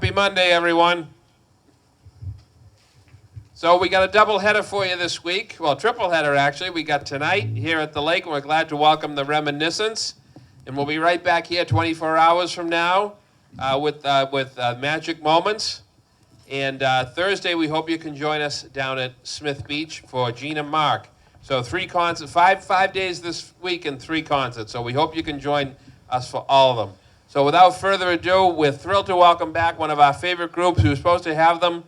Happy Monday, everyone. So we got a double header for you this week. Well, triple header, actually. We got tonight here at the lake, and we're glad to welcome the Reminiscents. And we'll be right back here 24 hours from now with Magic Moments. And Thursday, we hope you can join us down at Smith Beach for Gene and Mark. So 3 concerts, five days this week and 3 concerts. So we hope you can join us for all of them. So without further ado, we're thrilled to welcome back one of our favorite groups. We were supposed to have them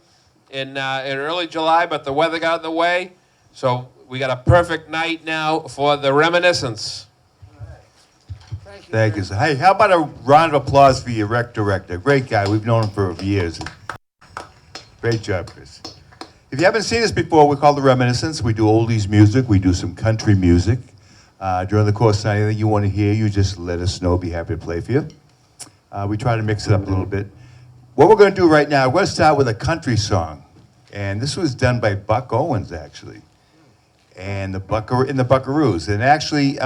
in early July, but the weather got in the way. So we got a perfect night now for the Reminiscents. Thank you. So, hey, how about a round of applause for your rec director? Great guy. We've known him for years. Great job, Chris. If you haven't seen us before, we're called the Reminiscents. We do oldies music. We do some country music. During the course of anything you want to hear, you just let us know. Be happy to play for you. We try to mix it up a little bit. What we're going to do right now, we're going to start with a country song. And this was done by Buck Owens, actually. And the Buckaroos. And actually,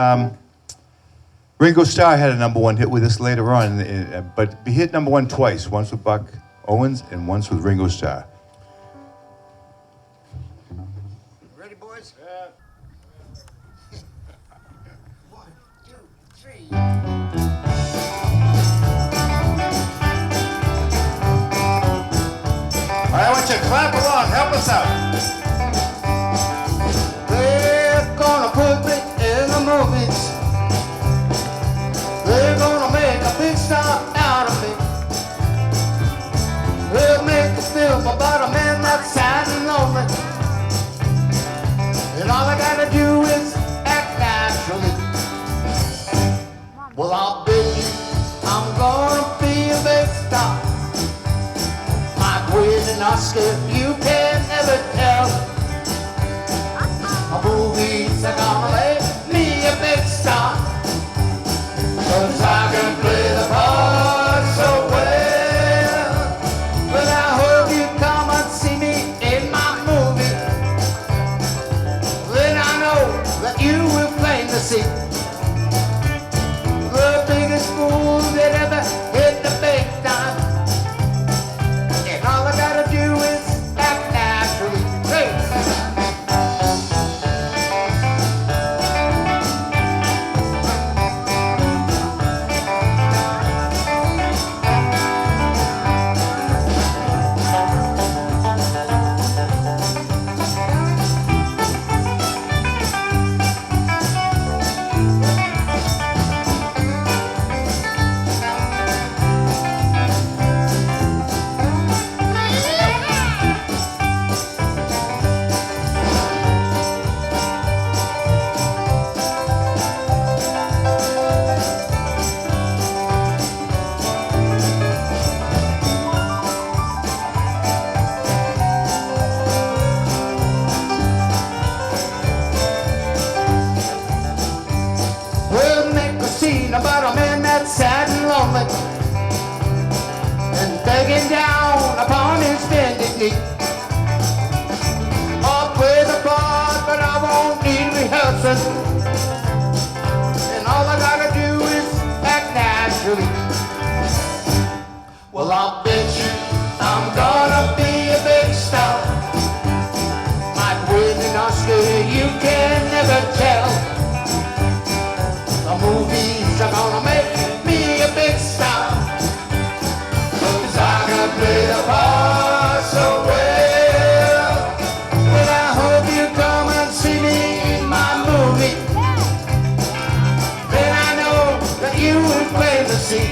Ringo Starr had a #1 hit with us later on, but he hit #1 twice, once with Buck Owens and once with Ringo Starr. Ready, boys? Yeah. 1, 2, 3. All right, I want you to clap along. Help us out. They're gonna put me in the movies. They're gonna make a big star out of me. They'll make a film about a man that's sad and lonely. And all I gotta do is act naturally. Well, I'll bet you I'm gonna be a big star. Might win an Oscar, you can never tell. My movies are gonna make me a big star. 'Cause I can play the part so well. But I hope you come and see me in my movie. Then I know that you will plainly see the biggest fool that ever hit the big time. And all I gotta do is act naturally. Hey. We'll make a scene about a man that's sad and lonely and begging down upon his bended knee. I'll play the part, but I won't need rehearsing. And all I gotta do is act naturally. Well, I'll bet you I'm gonna be a big star. Might win an Oscar, you can never tell. The movies are gonna make me a big star. 'Cause I can play the part so well. But I hope you come and see me in my movie. Then I know that you will plainly see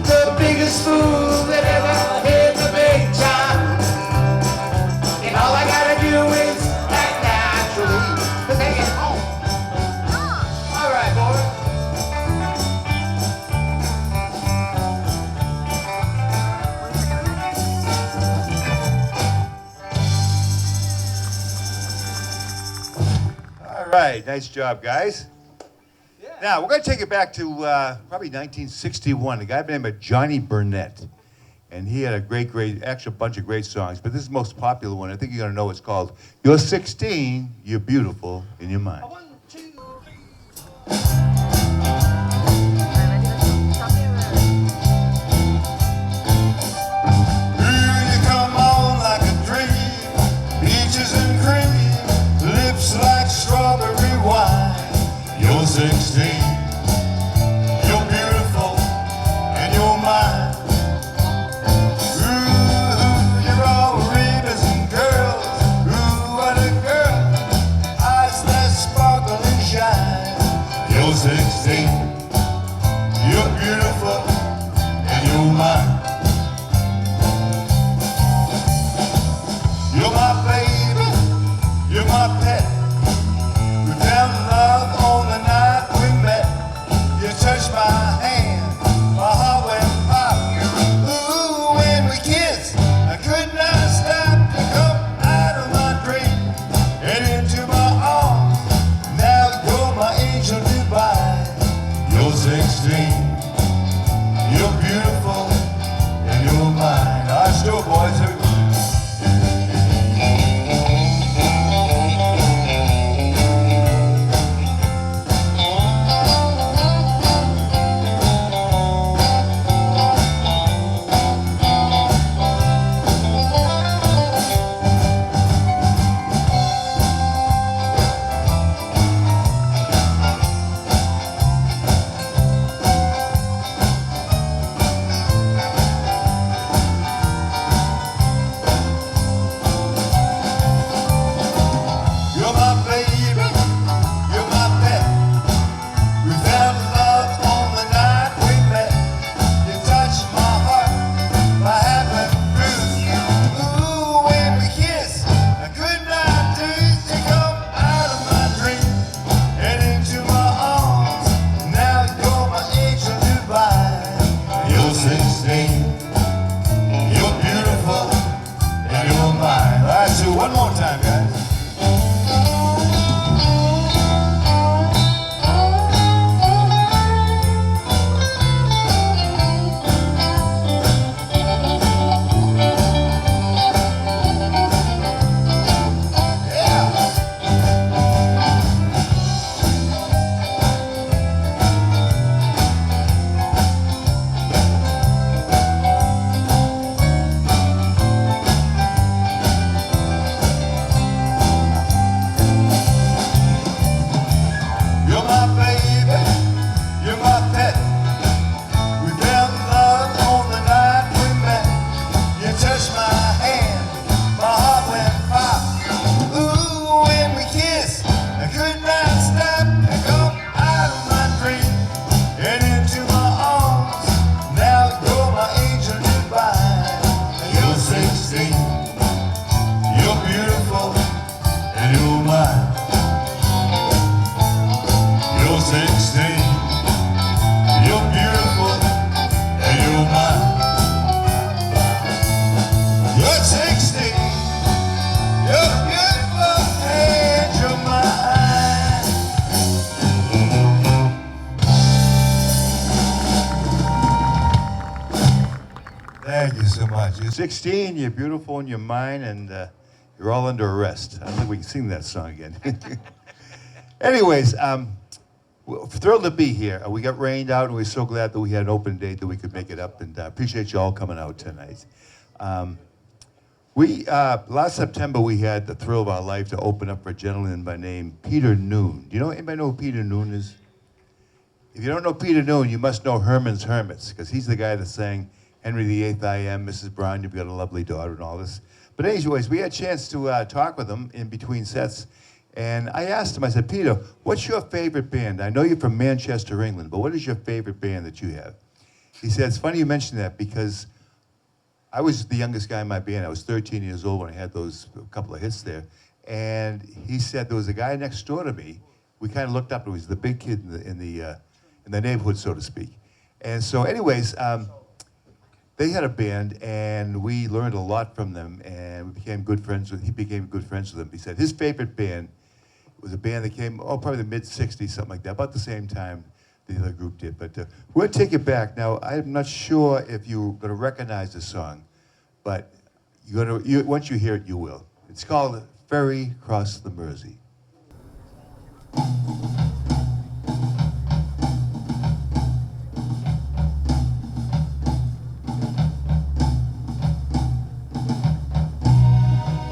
the biggest fool that ever hit the big time. And all I gotta do is act naturally to take it home. All right, boy. All right, nice job, guys. Now, we're going to take it back to probably 1961. A guy by the name of Johnny Burnett. And he had actually a bunch of great songs, but this is the most popular one. I think you're going to know it's called You're 16, You're Beautiful in Your Mind. 1, 2, 3. 16, you're beautiful in your mind, and you're all under arrest. I don't think we can sing that song again. Anyways, we're thrilled to be here. We got rained out, and we're so glad that we had an open date that we could make it up, and appreciate you all coming out tonight. Last September, we had the thrill of our life to open up for a gentleman by name Peter Noon. Do you know anybody know who Peter Noon is? If you don't know Peter Noon, you must know Herman's Hermits, because he's the guy that sang Henry VIII I Am, Mrs. Brown, You've Got a Lovely Daughter, and all this. But anyways, we had a chance to talk with him in between sets, and I asked him, I said, Peter, what's your favorite band? I know you're from Manchester, England, but what is your favorite band that you have? He said, it's funny you mention that, because I was the youngest guy in my band. I was 13 years old when I had those couple of hits there. And he said there was a guy next door to me. We kind of looked up, and he was the big kid in the neighborhood, so to speak. And so anyways, they had a band, and we learned a lot from them, and we became good friends with, he became good friends with them. He said his favorite band was a band that came, probably the mid-'60s, something like that, about the same time the other group did. But we're gonna take it back. Now, I'm not sure if you're gonna recognize the song, but once you hear it, you will. It's called Ferry Across the Mersey.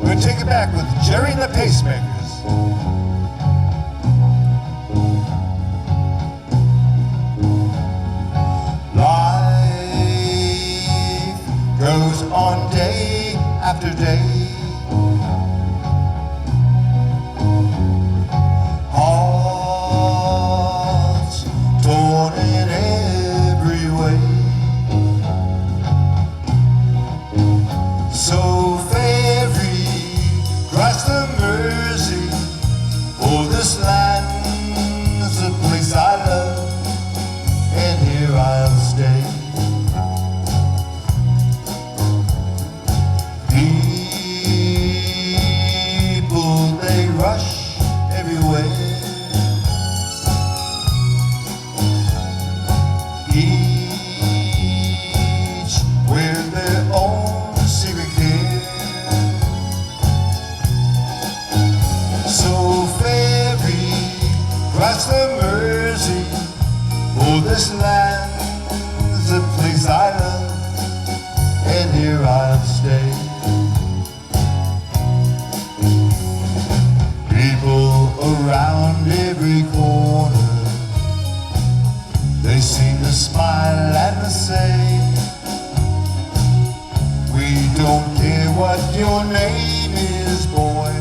We're gonna take it back with Jerry and the Pacemakers. Life goes on day after day. Hearts torn in every way. So ferry across the Mersey, for this land's a place I love, and here I'll stay. People, they rush everywhere. Each with their own secret care. So ferry across the Mersey, for this land's a place I love, and here I'll stay. People around every corner, they seem to smile and to say, we don't care what your name is, boy,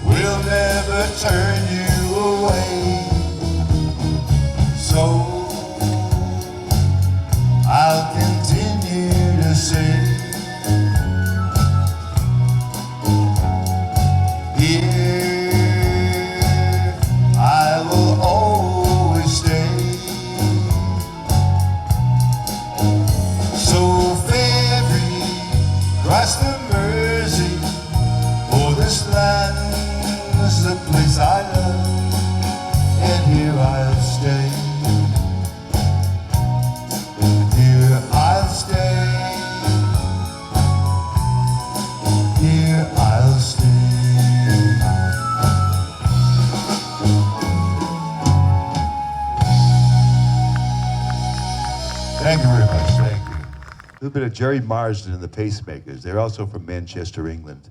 we'll never turn you away. So I'll continue to say, here I will always stay. So ferry across the Mersey, for this land's the place I love, and here I'll stay. Here I'll stay. Here I'll stay. Thank you very much. Thank you. A little bit of Jerry Marsden and the Pacemakers. They're also from Manchester, England.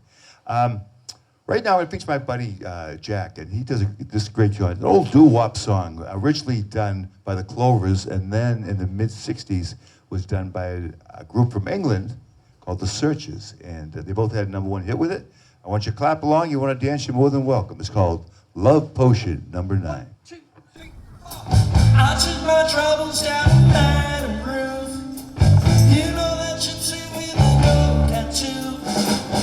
Right now, it features my buddy Jack, and he does this great joint. An old doo-wop song, originally done by the Clovers, and then in the mid-'60s was done by a group from England called The Searchers, and they both had a #1 hit with it. I want you to clap along. You want to dance, you're more than welcome. It's called Love Potion #9. 2, 3, 4. I took my troubles down to Madam Ruth. You know that gypsy with a gold tattoo.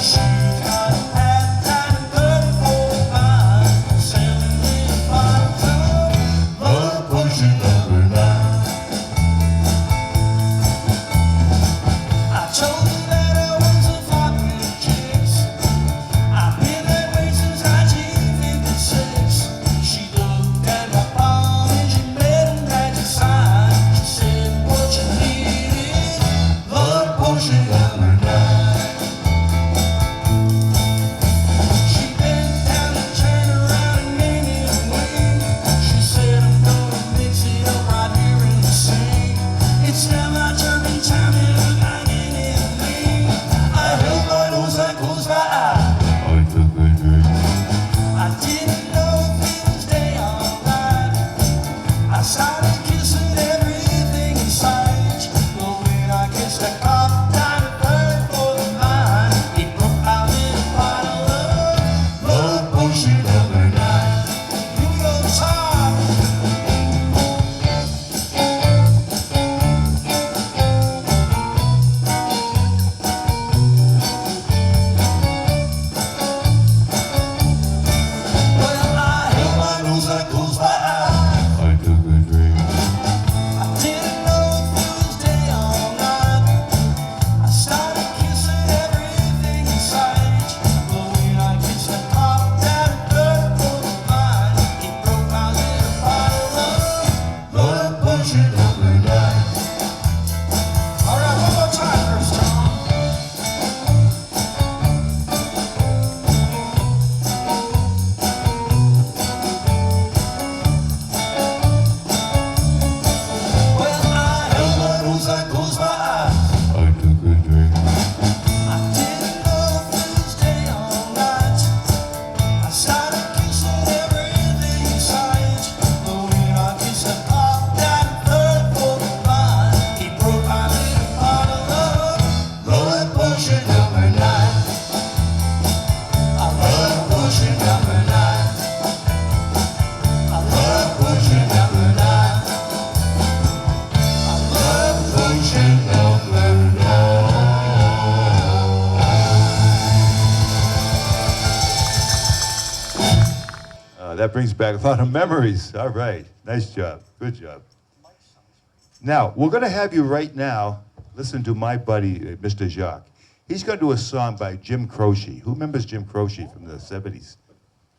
She got a hat and a bird for mine, selling little bottles of Love Potion #9. I told her that I was a popular chicks. I've been that way since 1956. She looked at my palm and she made a magic sign. She said, what you need is Love Potion #9. pushing number 9. I love pushing number 9. I love pushing number 9. That brings back a lot of memories. All right. Nice job. Good job. Now, we're going to have you right now listen to my buddy, Mr. Jacques. He's going to do a song by Jim Croce. Who remembers Jim Croce from the 70s?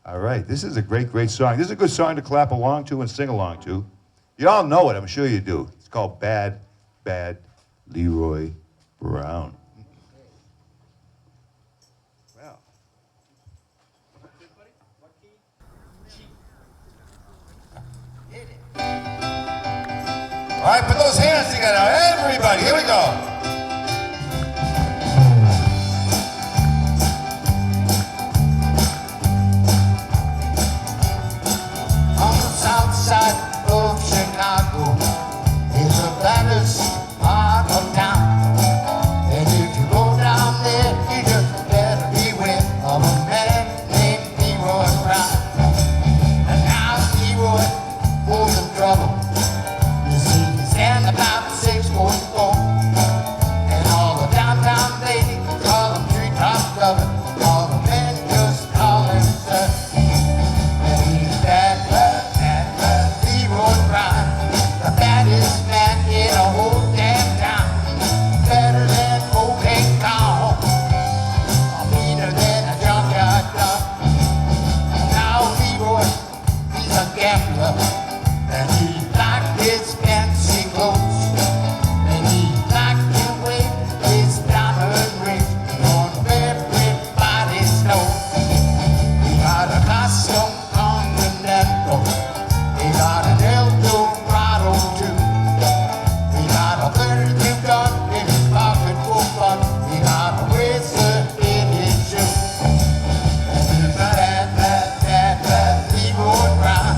All right. This is a great, great song. This is a good song to clap along to and sing along to. You all know it. I'm sure you do. It's called Bad, Bad Leroy Brown. Well. All right, put those hands together. Everybody, here we go. On the south side of Chicago is the baddest part of town. And if you go down there, you just better beware of a man named Leroy Brown. And now Leroy was in trouble. You see, he's standing about 6'4", and all the downtown ladies call him treetop lover. All the men just call him sir. And he's bad, bad, bad, bad Leroy Brown, the baddest man in a whole damn town. Better than OK Call, meaner than a junkyard dog. Now Leroy, he's a gambler, and he liked his fancy clothes, and he liked to wear his diamond ring on everybody's nose. He got a custom Continental, he got an Eldorado too. He got a 32 gun in his pocket for fun. He got a razor in his shoe. And he's bad, bad, bad, bad Leroy Brown,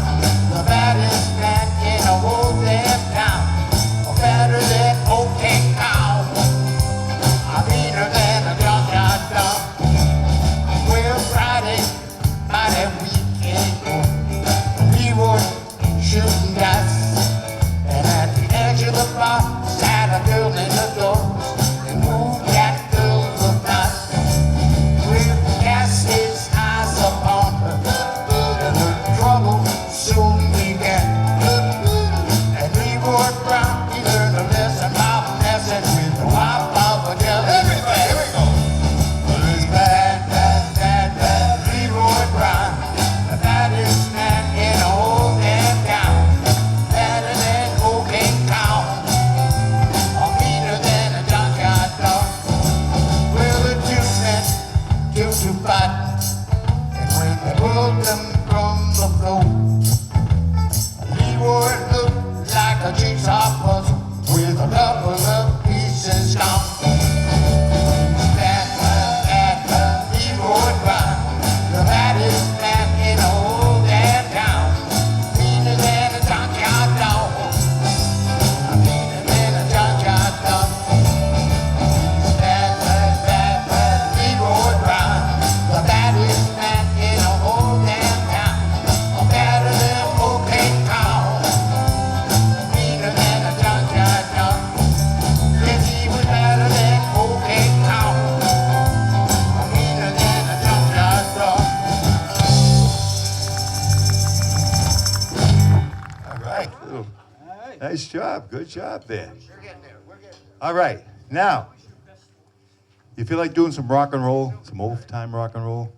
the baddest man in a whole damn town. Better than OK Cow, meaner than a junkyard dog. Well, Friday night and weekend, Leroy shooting dice, and at the edge of the bar sat a girl in the doors, and moved that girl looked nice. Will cast his eyes upon her, and her trouble soon began. And Leroy Brown, he learned a lesson about messing with the wife of a devil. Everybody, here we go. It's bad, bad, bad, bad Leroy Brown, the baddest man in a whole damn town. Better than OK Cow, or meaner than a junkyard dog. Well, the two men took to fight, and when they pulled them from the floor, Leroy looked like a jigsaw puzzle with a couple of pieces gone. Bad, bad, bad, bad Leroy Brown, the baddest man in a whole damn town. Meaner than a junkyard dog, meaner than a junkyard dog. Bad, bad, bad, bad Leroy Brown, the baddest man in a whole damn town. Better than OK Cow, meaner than a junkyard dog. Yes, he was better than OK Cow, meaner than a junkyard dog. All right. Nice job. Good job there. All right. Now, you feel like doing some rock and roll, some old-time rock and roll?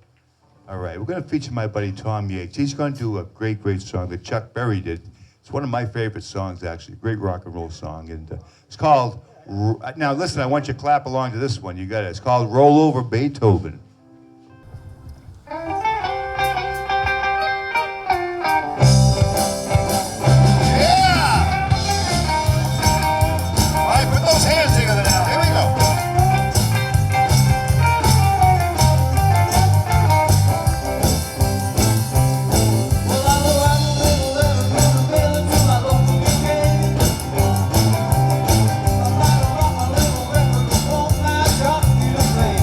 All right. We're going to feature my buddy Tom Yates. He's going to do a great, great song that Chuck Berry did. It's one of my favorite songs, actually. Great rock and roll song. And it's called, now listen, I want you to clap along to this one. You got it. It's called Roll Over Beethoven. Yeah! All right, put those hands together now. Here we go. Well, I know I'm a little letter from the village to my local weekend. I might rock my little record, but won't my truck you to play.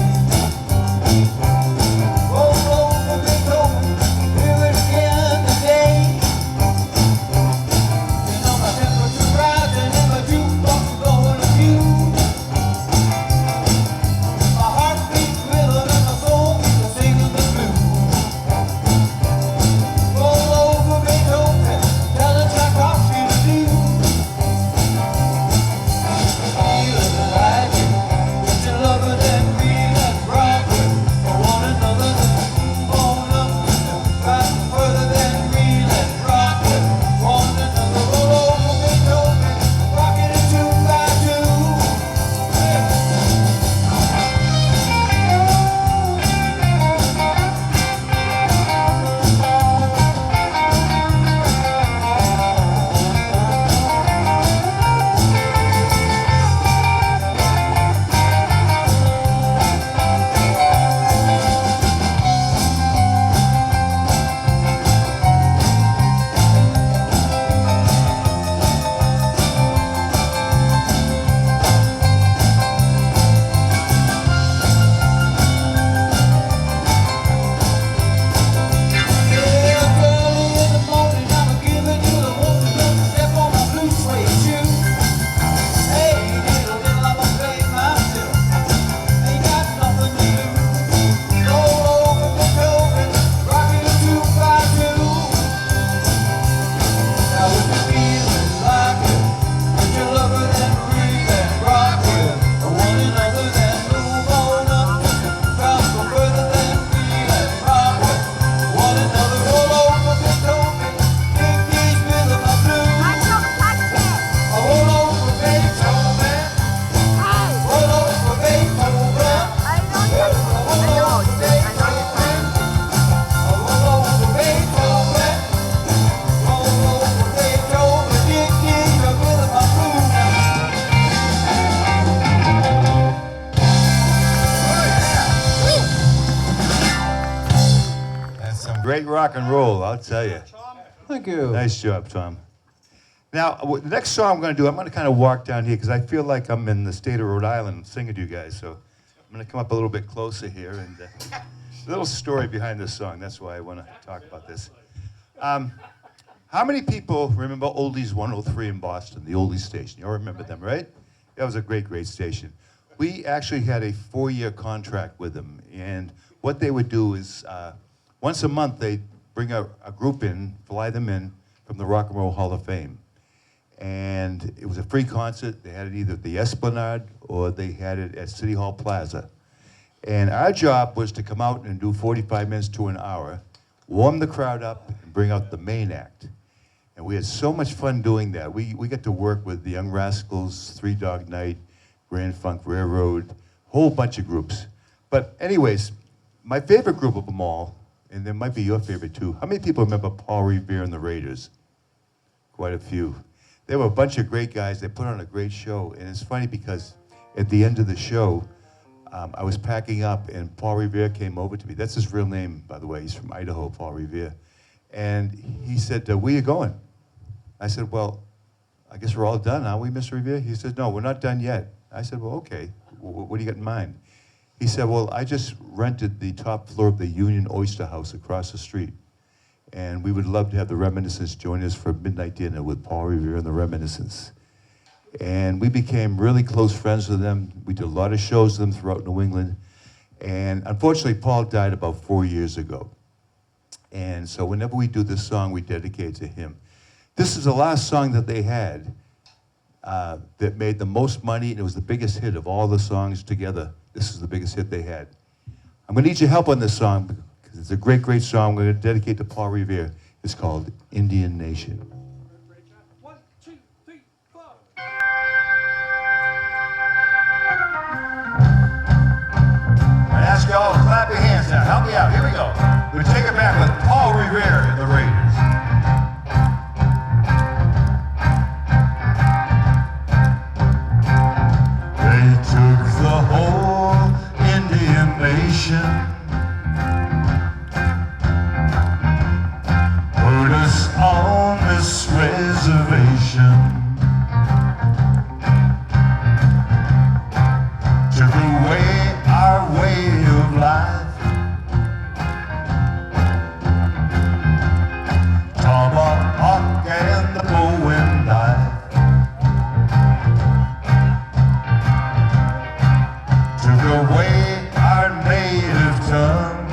Great rock and roll, I'll tell you. Thank you. Nice job, Tom. Now, the next song I'm going to do, I'm going to kind of walk down here because I feel like I'm in the state of Rhode Island singing to you guys. So I'm going to come up a little bit closer here. And a little story behind this song. That's why I want to talk about this. How many people remember Oldies 103 in Boston, the Oldies station? You all remember them, right? That was a great, great station. We actually had a 4-year contract with them. And what they would do is once a month, they'd bring a group in, fly them in from the Rock and Roll Hall of Fame. And it was a free concert. They had it either at the Esplanade or they had it at City Hall Plaza. And our job was to come out and do 45 minutes to an hour, warm the crowd up, and bring out the main act. And we had so much fun doing that. We got to work with the Young Rascals, Three Dog Night, Grand Funk Railroad, whole bunch of groups. But anyways, my favorite group of them all, and there might be your favorite too. How many people remember Paul Revere and the Raiders? Quite a few. They were a bunch of great guys. They put on a great show. And it's funny because at the end of the show, I was packing up and Paul Revere came over to me. That's his real name, by the way. He's from Idaho, Paul Revere. And he said, where you going? I said, well, I guess we're all done, aren't we, Mr. Revere? He said, no, we're not done yet. I said, well, okay. What do you got in mind? He said, well, I just rented the top floor of the Union Oyster House across the street. And we would love to have the Reminiscents join us for midnight dinner with Paul Revere and the Reminiscents. And we became really close friends with them. We did a lot of shows with them throughout New England. And unfortunately, Paul died about 4 years ago. And so whenever we do this song, we dedicate it to him. This is the last song that they had that made the most money, and it was the biggest hit of all the songs together. This is the biggest hit they had. I'm going to need your help on this song because it's a great, great song. We're going to dedicate to Paul Revere. It's called Indian Nation. 1, 2, 3, 4. I ask you all to clap your hands now. Help me out. Here we go. We take it back with Paul Revere and the Raiders. They took the whole Indian nation, put us on this reservation, took away our way of life, tomahawk and the bow and knife, took away our native tongue,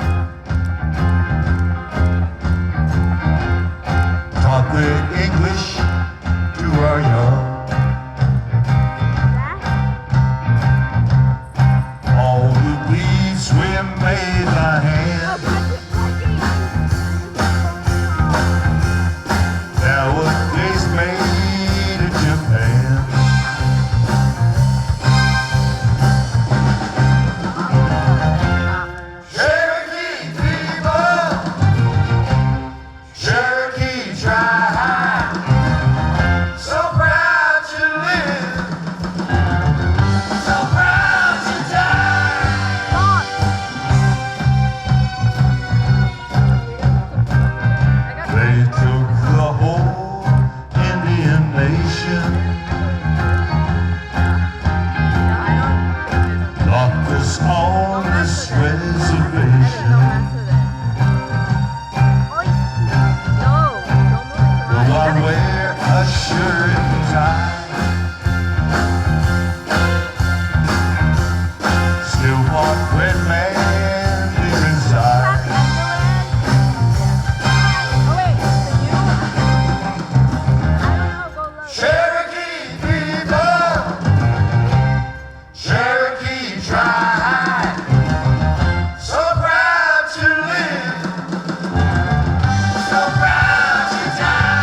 taught the English to our young. All the beliefs we made by hand, nowadays made in Japan. Cherokee people, Cherokee tribe, so proud to live, so proud to die. They took the whole Indian nation, locked us on this reservation. Though I wear a shirt and tie, still want red man deep inside. Cherokee people, Cherokee tribe, so proud to live, so proud to die.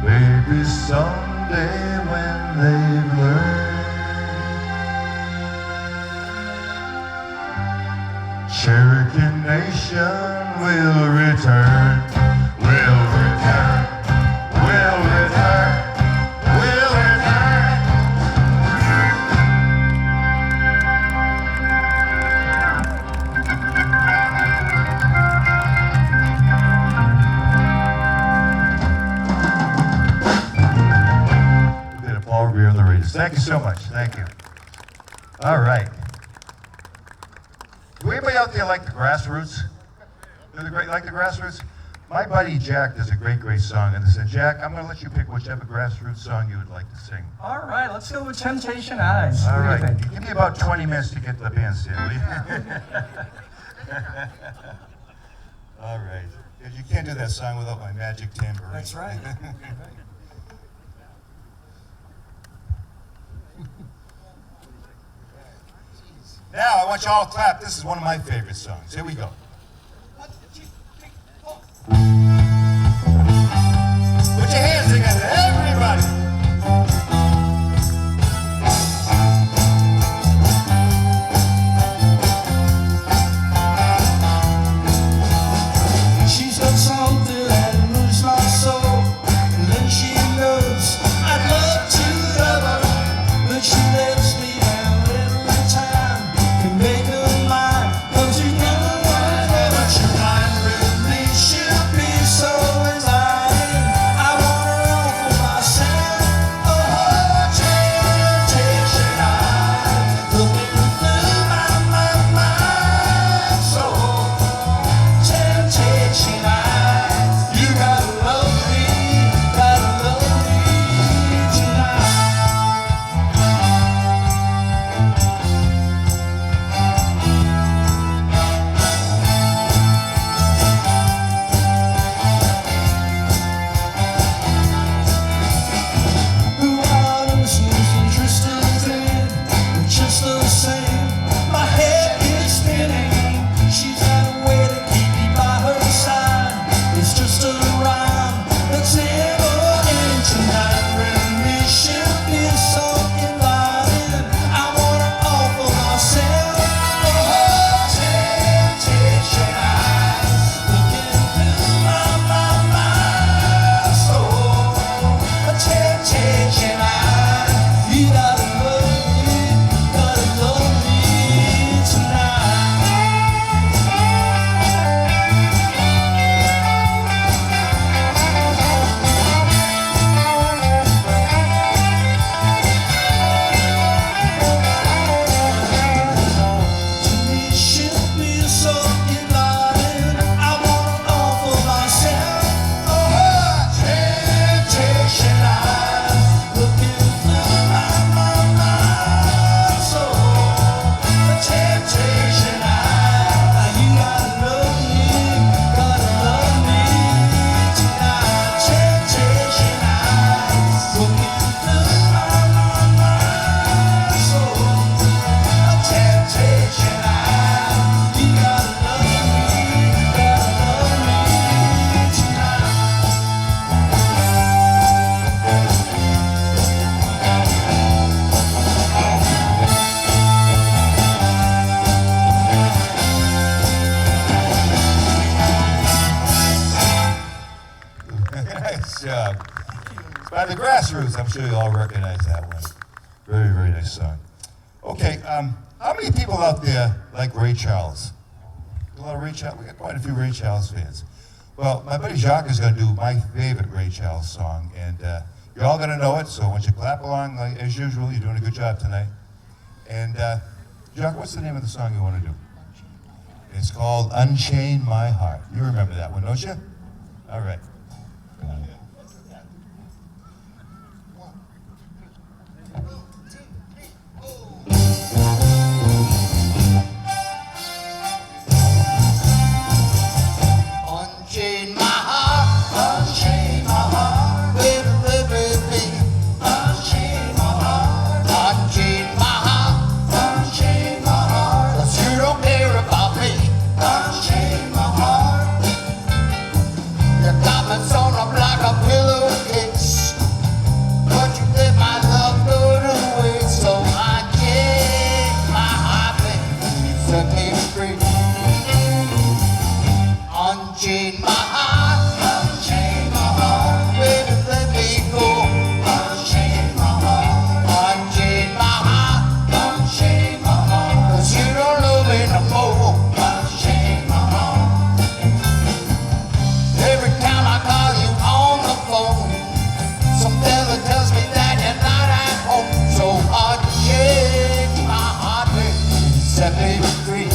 Maybe someday when they've learned, Cherokee Nation will return, will return, will return, will return. Thank you so much. Thank you. All right. Do anybody out there like the Grassroots? Like the Grassroots? My buddy Jack does a great song, and I said, Jack, I'm going to let you pick whichever Grassroots song you would like to sing. All right, let's go with Temptation Eyes. All What do you right. think? Give me about 20 minutes to get the bandstand, will you? All right. Because you can't do that song without my magic tambourine. That's right. Now, I want you all to clap. This is one of my favorite songs. Here we go. Put your hands together, everybody. She's got something that moves my soul, and then she knows I'd love to love her, but she lets me down every time. Can make her mine, 'cause you know I never tonight really should be so enlightening. I want her all for myself. Oh, temptation eyes looking through my mind. So temptation eyes, you gotta love me tonight. The water seems interested in, but just the same, my head is spinning. She's got a way to keep me by her side. It's just a rhyme that's never ending tonight. Really should be so enlightening. I want her all for myself. Oh, temptation eyes looking through my soul. Temptation eyes, you gotta love me tonight. It should be so enlightening. I want it all for myself. Oh, temptation eyes looking through my soul. Temptation eyes, you gotta love me tonight. Temptation eyes looking through my soul. Temptation eyes, you gotta love me tonight. Nice job. It's by the Grassroots. I'm sure you all recognize that one. Very nice song. Okay, how many people out there like Ray Charles? A lot of Ray Charles. We got quite a few Ray Charles fans. Well, my buddy Jacques is going to do my favorite Ray Charles song, and you're all going to know it. So once you clap along, like as usual, you're doing a good job tonight. And Jacques, what's the name of the song you want to do? It's called "Unchain My Heart." You remember that one, don't you? All right. Unchain my heart, baby, unchain my heart, 'cause you don't care about me, unchain my heart. Your diamonds on up like a pillowcase, but you let my love go to waste, so unchain my heart, baby, set me free. Unchain my heart, baby, let me go. Unchain my heart, 'cause you don't love me no more. Unchain my heart. Every time I call you on the phone, some fella tells me that you're not at home. So set me free.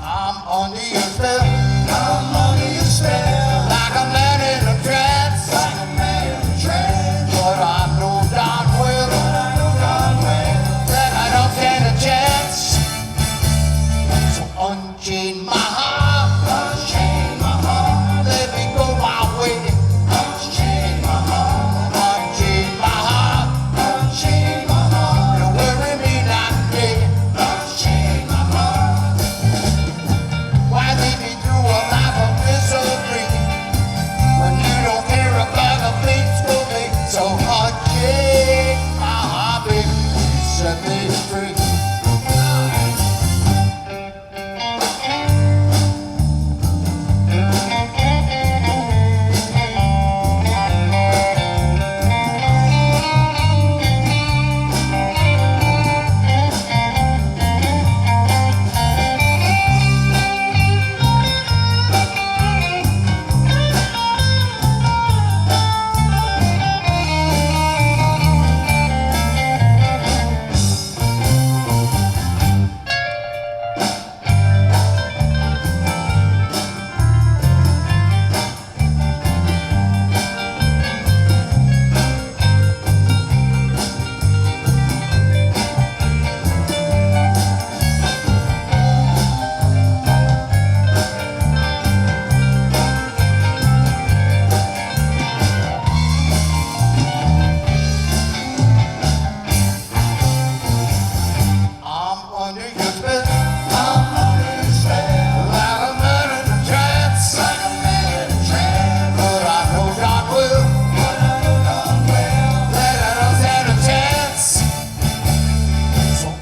I'm under your spell. I'm under your spell. Like a man in a trance. Like a man in a trance. But I know darn well. That I don't stand a chance. So unchain my heart. Unchain my heart. Let me go my way. Unchain my heart. Unchain my heart. Unchain my heart. Don't worry me not dead. Unchain my heart. Why lead me through a life of misery when you don't care about the things for me? So unchain my heart, baby, set me free.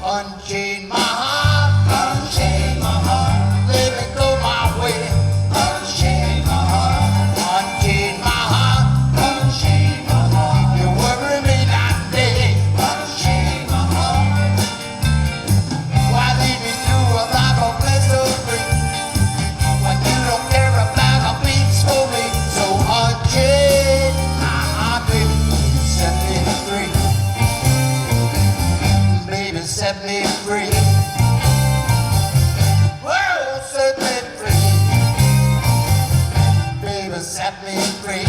Unchain my heart, unchain my heart, let me go my way. Unchain my heart, unchain my heart, unchain my heart. You worry me not dead. Unchain my heart. Why lead me through a life of misery when you don't care about a beats for me? So unchain my heart, baby, set me free. Baby, set me free. Whoa, set me free. Baby, set me free.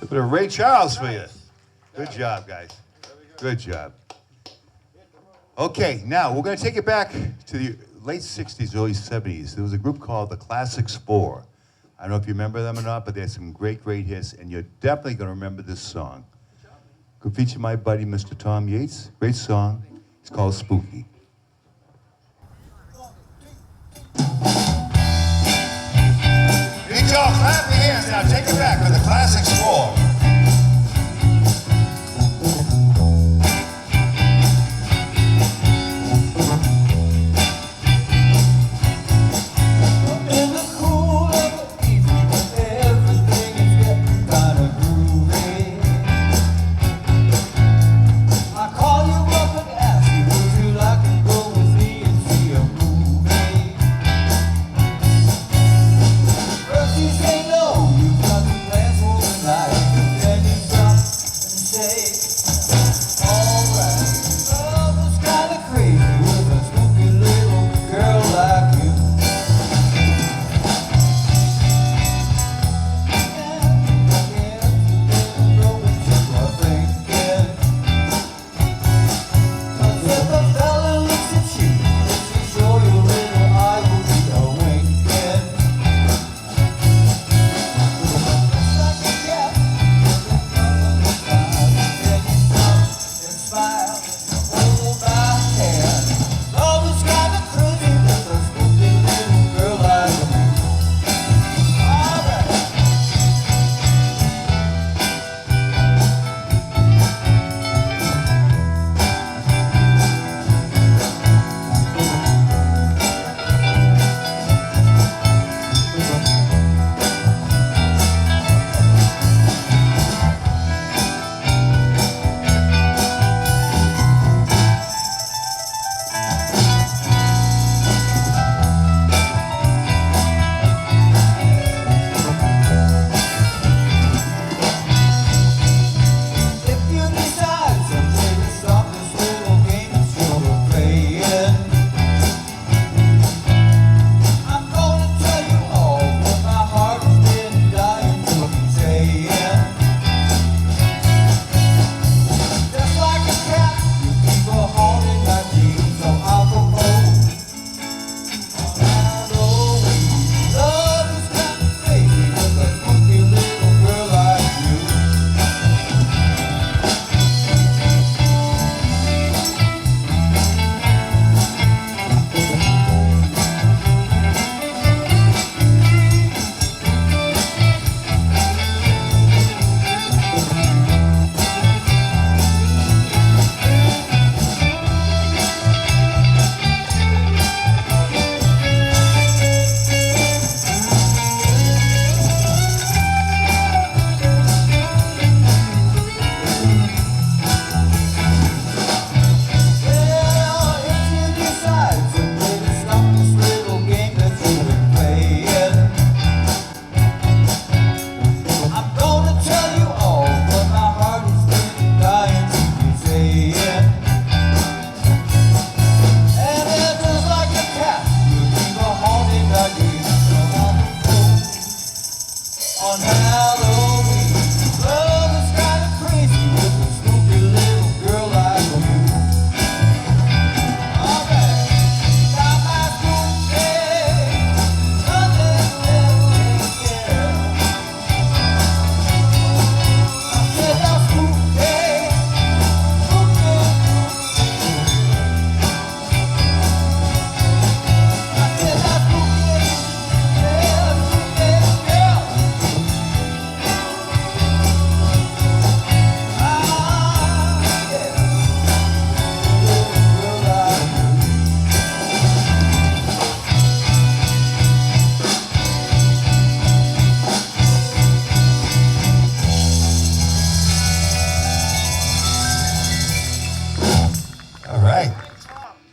A bit of Ray Charles for you. Good job, guys. Good job. Okay, now we're going to take it back to the late 60s, early 70s. There was a group called the Classics 4. I don't know if you remember them or not, but they had some great, great hits, and you're definitely going to remember this song. Could feature my buddy, Mr. Tom Yates. Great song. It's called Spooky. Need y'all clap your hands now. Take it back with the Classics 4. In the cool of the evening when everything is getting kind of groovy, I call you up and ask you, would you like to go with me and see a movie? First you say no, you've got some plans for the night.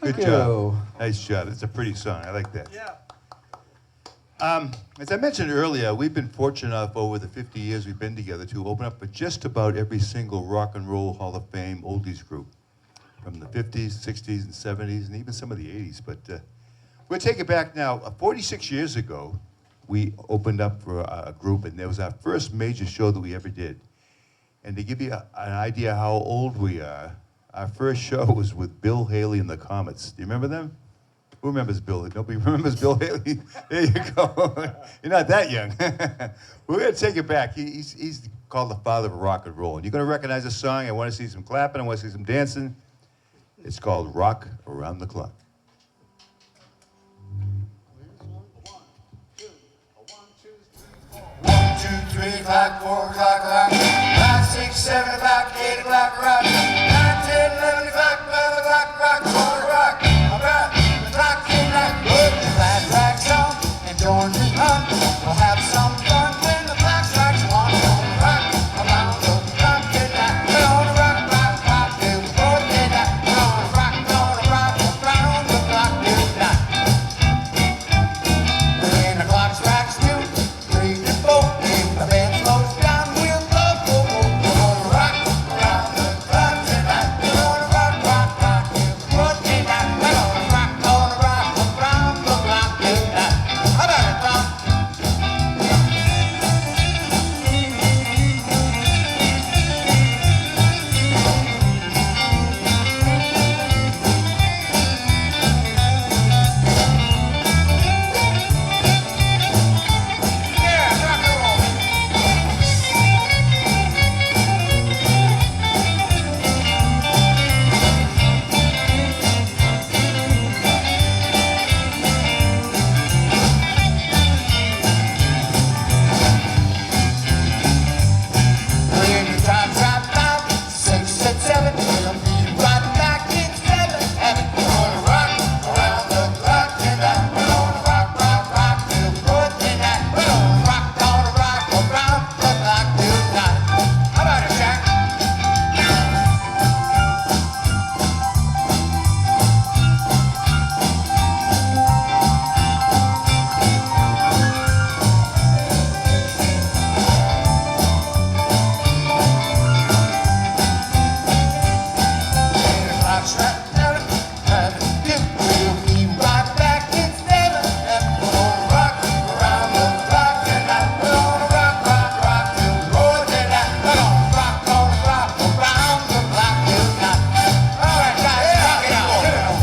Good job. Nice job. It's a pretty song. I like that. Yeah. As I mentioned earlier, we've been fortunate enough over the 50 years we've been together to open up for just about every single Rock and Roll Hall of Fame oldies group from the 50s, 60s, and 70s, and even some of the 80s. But we'll take it back now. 46 years ago, we opened up for a group, and there was our first major show that we ever did. And to give you an idea how old we are, our first show was with Bill Haley and the Comets. Do you remember them? Who remembers Bill? Nobody remembers Bill Haley? There you go. You're not that young. We're going to take it back. He's called the father of rock and roll. And you're going to recognize this song. I want to see some clapping. I want to see some dancing. It's called Rock Around the Clock. 3 o'clock, 4 o'clock, rock. 5, 6, 7 o'clock, 8 o'clock, rock. 9, 10, 11 o'clock, 12 o'clock, rock. Quarter rock. Alright, the clock is like put the glad rags on and join the hunt. We'll have some fun when the clock strikes 1. Gonna rock around the clock tonight. We're gonna rock, rock, rock till the birthday night. We're gonna rock around the clock tonight. When the clock strikes 2, 3 to 4. The band slows down, we'll go, go, go. We're gonna rock around the clock tonight. We're gonna rock, rock, rock till the birthday night. We're gonna rock around the clock tonight. How about it, Tom? Yeah, rock and roll. When the time drops out, 6 and 7, we'll be right back in 7. We're gonna rock around the clock tonight. We're gonna rock, rock, rock till the birthday night. We're gonna rock around the clock tonight. How about it, Jack? When the clock strikes 7, we'll be right back in 7. We're gonna rock around the clock tonight. We're gonna rock, rock, rock till the birthday night. We're gonna rock around the clock tonight. All right, guys, rock it out. Give it up.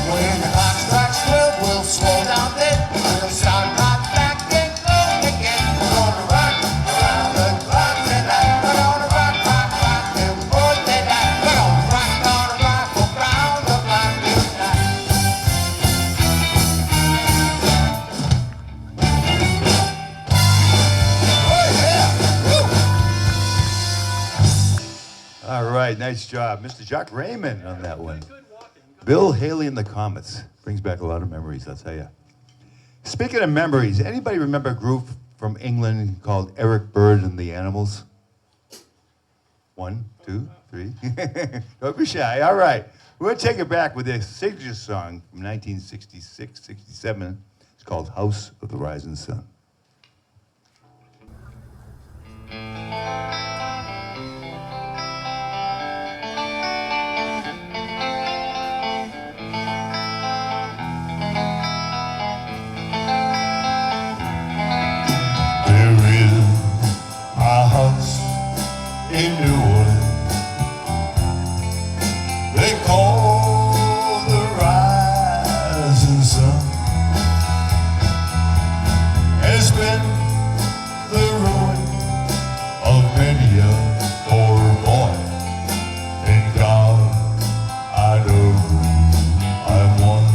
When the clock strikes 12, we'll slow down then. We'll start right back and go again. We're gonna rock around the clock tonight. We're gonna rock, rock, rock till the birthday night. We're gonna rock around the clock tonight. Oh yeah! Woo! All right, nice job. Mr. Jock Raymond on that one. Bill Haley and the Comets. Brings back a lot of memories, I'll tell you. Speaking of memories, anybody remember a group from England called Eric Bird and the Animals? 1, 2, 3. Don't be shy. All right. We're going to take it back with their signature song from 1966, 67. It's called House of the Rising Sun. There is a house in New Orleans they call the Rising Sun. Has been the ruin of many a poor boy. And God, I know I'm one.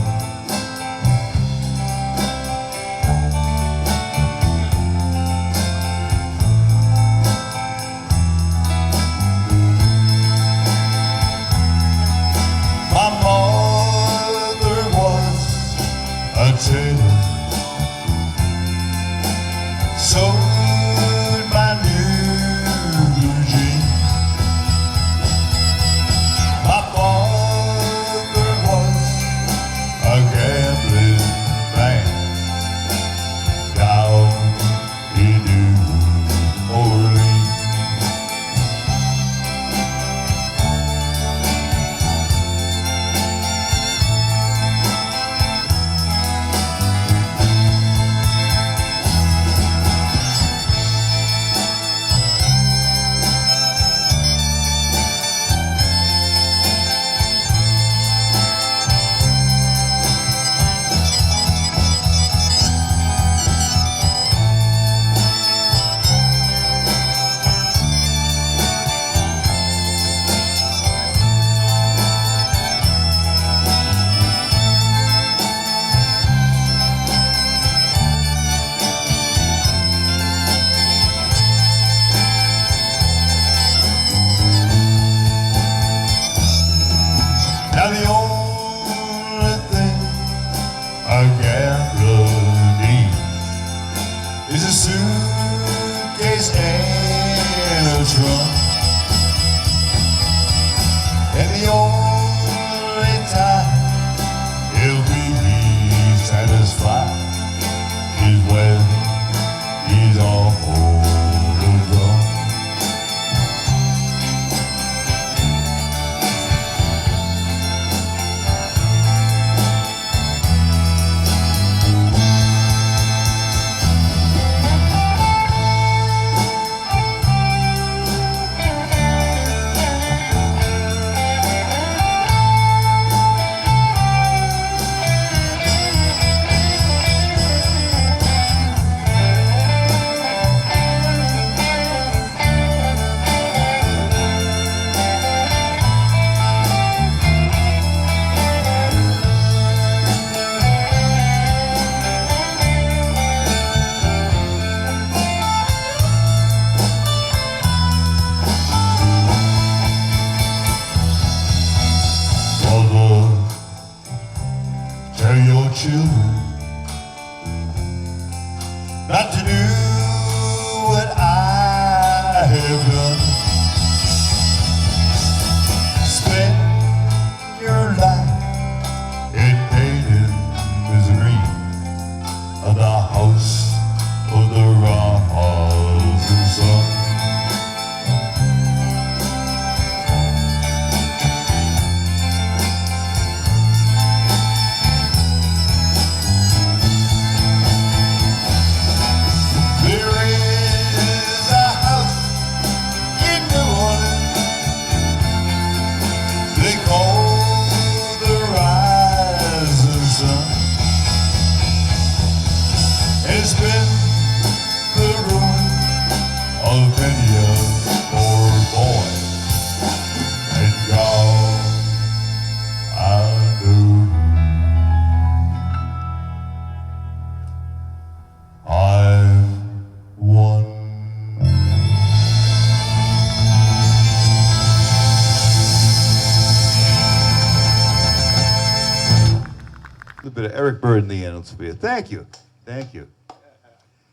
Eric Bird in the Anosphere. Thank you. Thank you.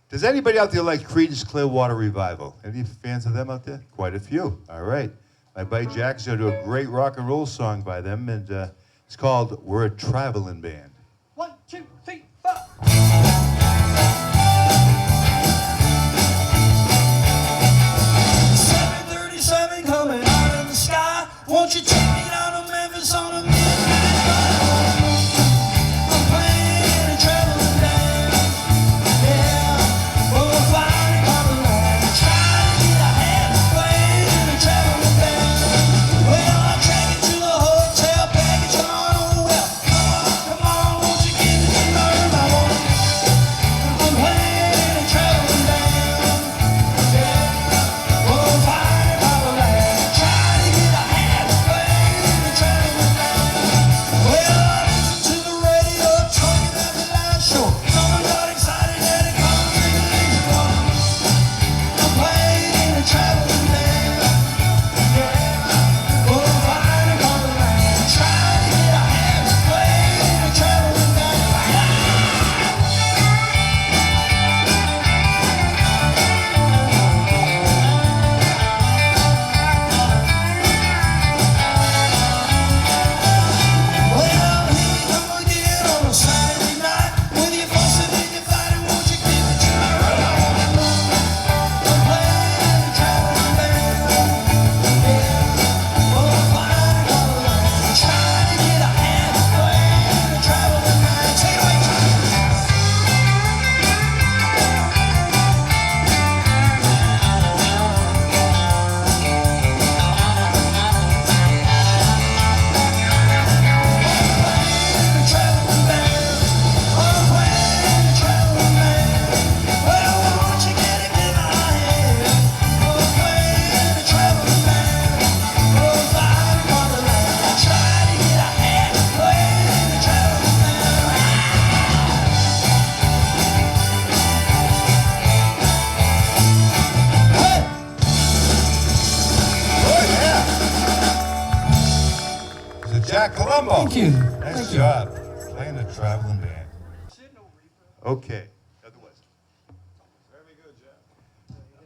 Does anybody out there like Creedence Clearwater Revival? Any fans of them out there? Quite a few. All right. My buddy Jack's going to do a great rock and roll song by them, and it's called We're a Traveling Band. 1, 2, 3, 4. 737 coming out of the sky. Won't you take me down to Memphis on a midnight ride? I'm playing a traveling band. Yeah, we'll fly across the land. Try to get a hand playing a traveling band. Well, I track it to the hotel, package on. Oh well, come on, won't you give me the nerve? I want it. I'm playing a traveling band. Yeah, we'll fly across the land. Try to get a hand playing a traveling band. Well, I listen to the radio, talking at the live show. Someone got excited and it comes in the lead. I'm playing a traveling band. Yeah, we'll fly across the land. Try to get a hand playing a traveling band. Well, here we come again on a Saturday night. With your fussing and your fighting, won't you give it to me right? I'm playing a traveling band. Yeah, we'll fly across the land. Try to get a hand playing a traveling band. Take it away, Johnny. Traveling band, I'm playing a traveling band. Well, won't you get it in my hand? I'm playing a traveling band. We'll fly across the land. Try to get a hand playing a traveling band. Hey! Oh, yeah. This is Jack Colombo. Thank you. Nice job. Playing the traveling band. Okay. Very good, Jack.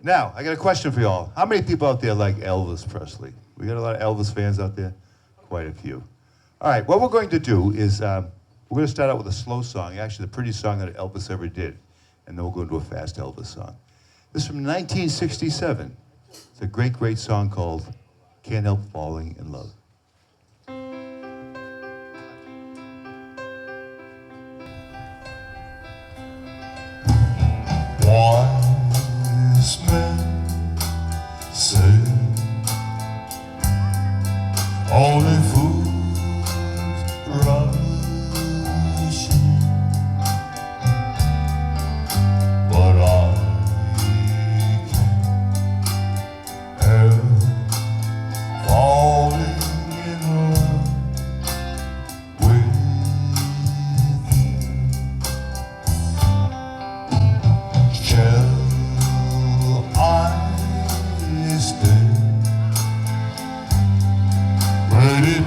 Now, I got a question for y'all. How many people out there like Elvis Presley? We got a lot of Elvis fans out there? Quite a few. All right, what we're going to do is we're going to start out with a slow song, actually the prettiest song that Elvis ever did, and then we'll go into a fast Elvis song. This is from 1967. It's a great, great song called Can't Help Falling in Love. Wise men say only fools rush in, but I can't help falling in love with you. Shall I stay ready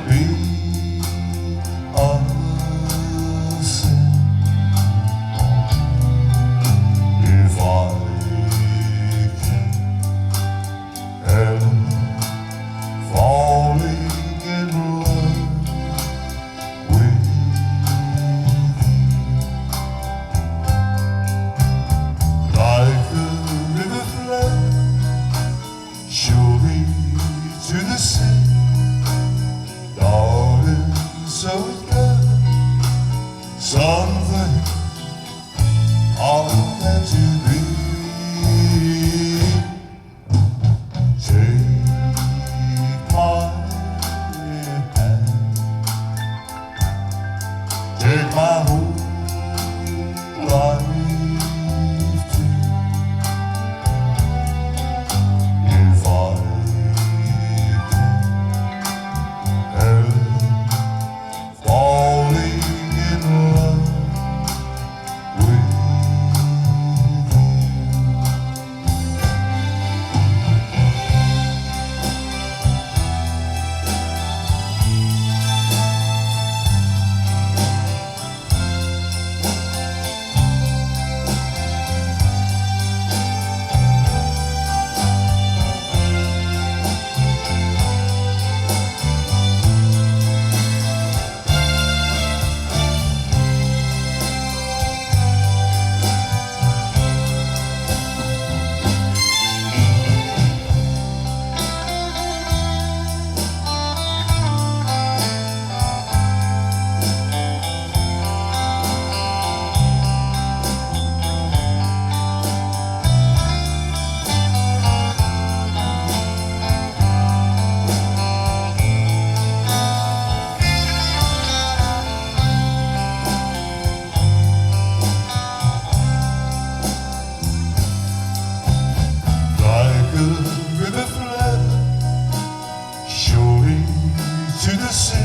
to the sea,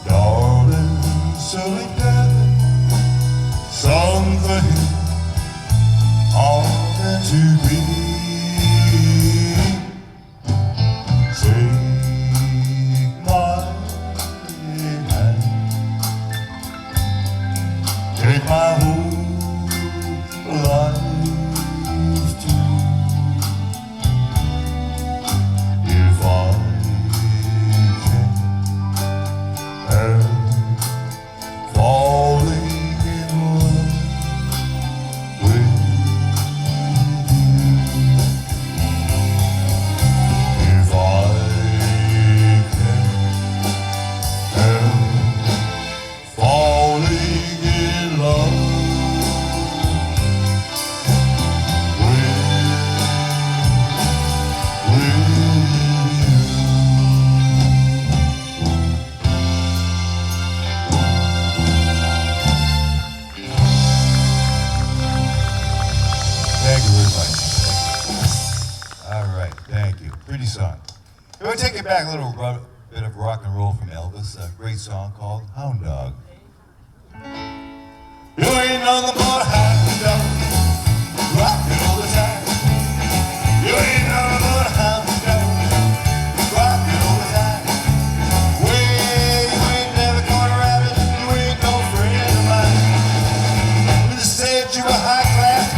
darling, so we gather something all meant to be. Take my hand, take my whole life too. If I can help falling in love with you, if I can help falling in love with you. Thank you very much. All right, thank you. Pretty song. We're going to take it back a little bit of rock and roll from Elvis, a great song called Hound Dog. You ain't nothing but a hound dog, rocking all the time. You ain't nothing but a hound dog, rocking all the time. Well, you ain't never caught a rabbit, you ain't no friend of mine. When they said you were high class,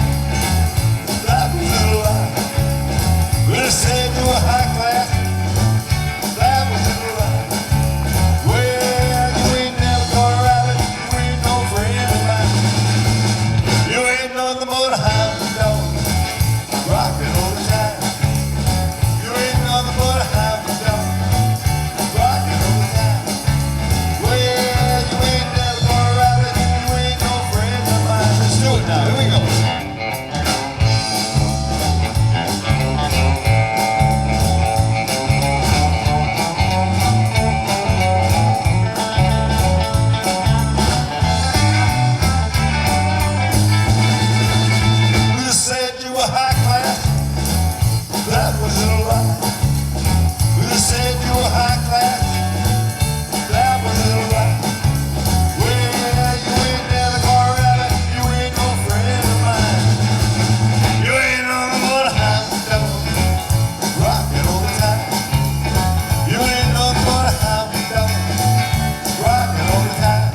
that was a lie. When they said you were high class, that was a lie. Well, you ain't never caught a rabbit, you ain't no friend of mine. You ain't nothing but a hound dog, rocking all the time. You ain't nothing but a hound dog, rocking all the time. Well, you ain't never caught a rabbit, you ain't no friend of mine. Let's do it now. Here we go. You said you were high class, that wasn't a lie. You said you were high class, that wasn't a lie. Well, you ain't never caught a rabbit, you ain't no friend of mine. You ain't nothing but a hound dog, rocking all the time. You ain't nothing but a hound dog, rocking all the time.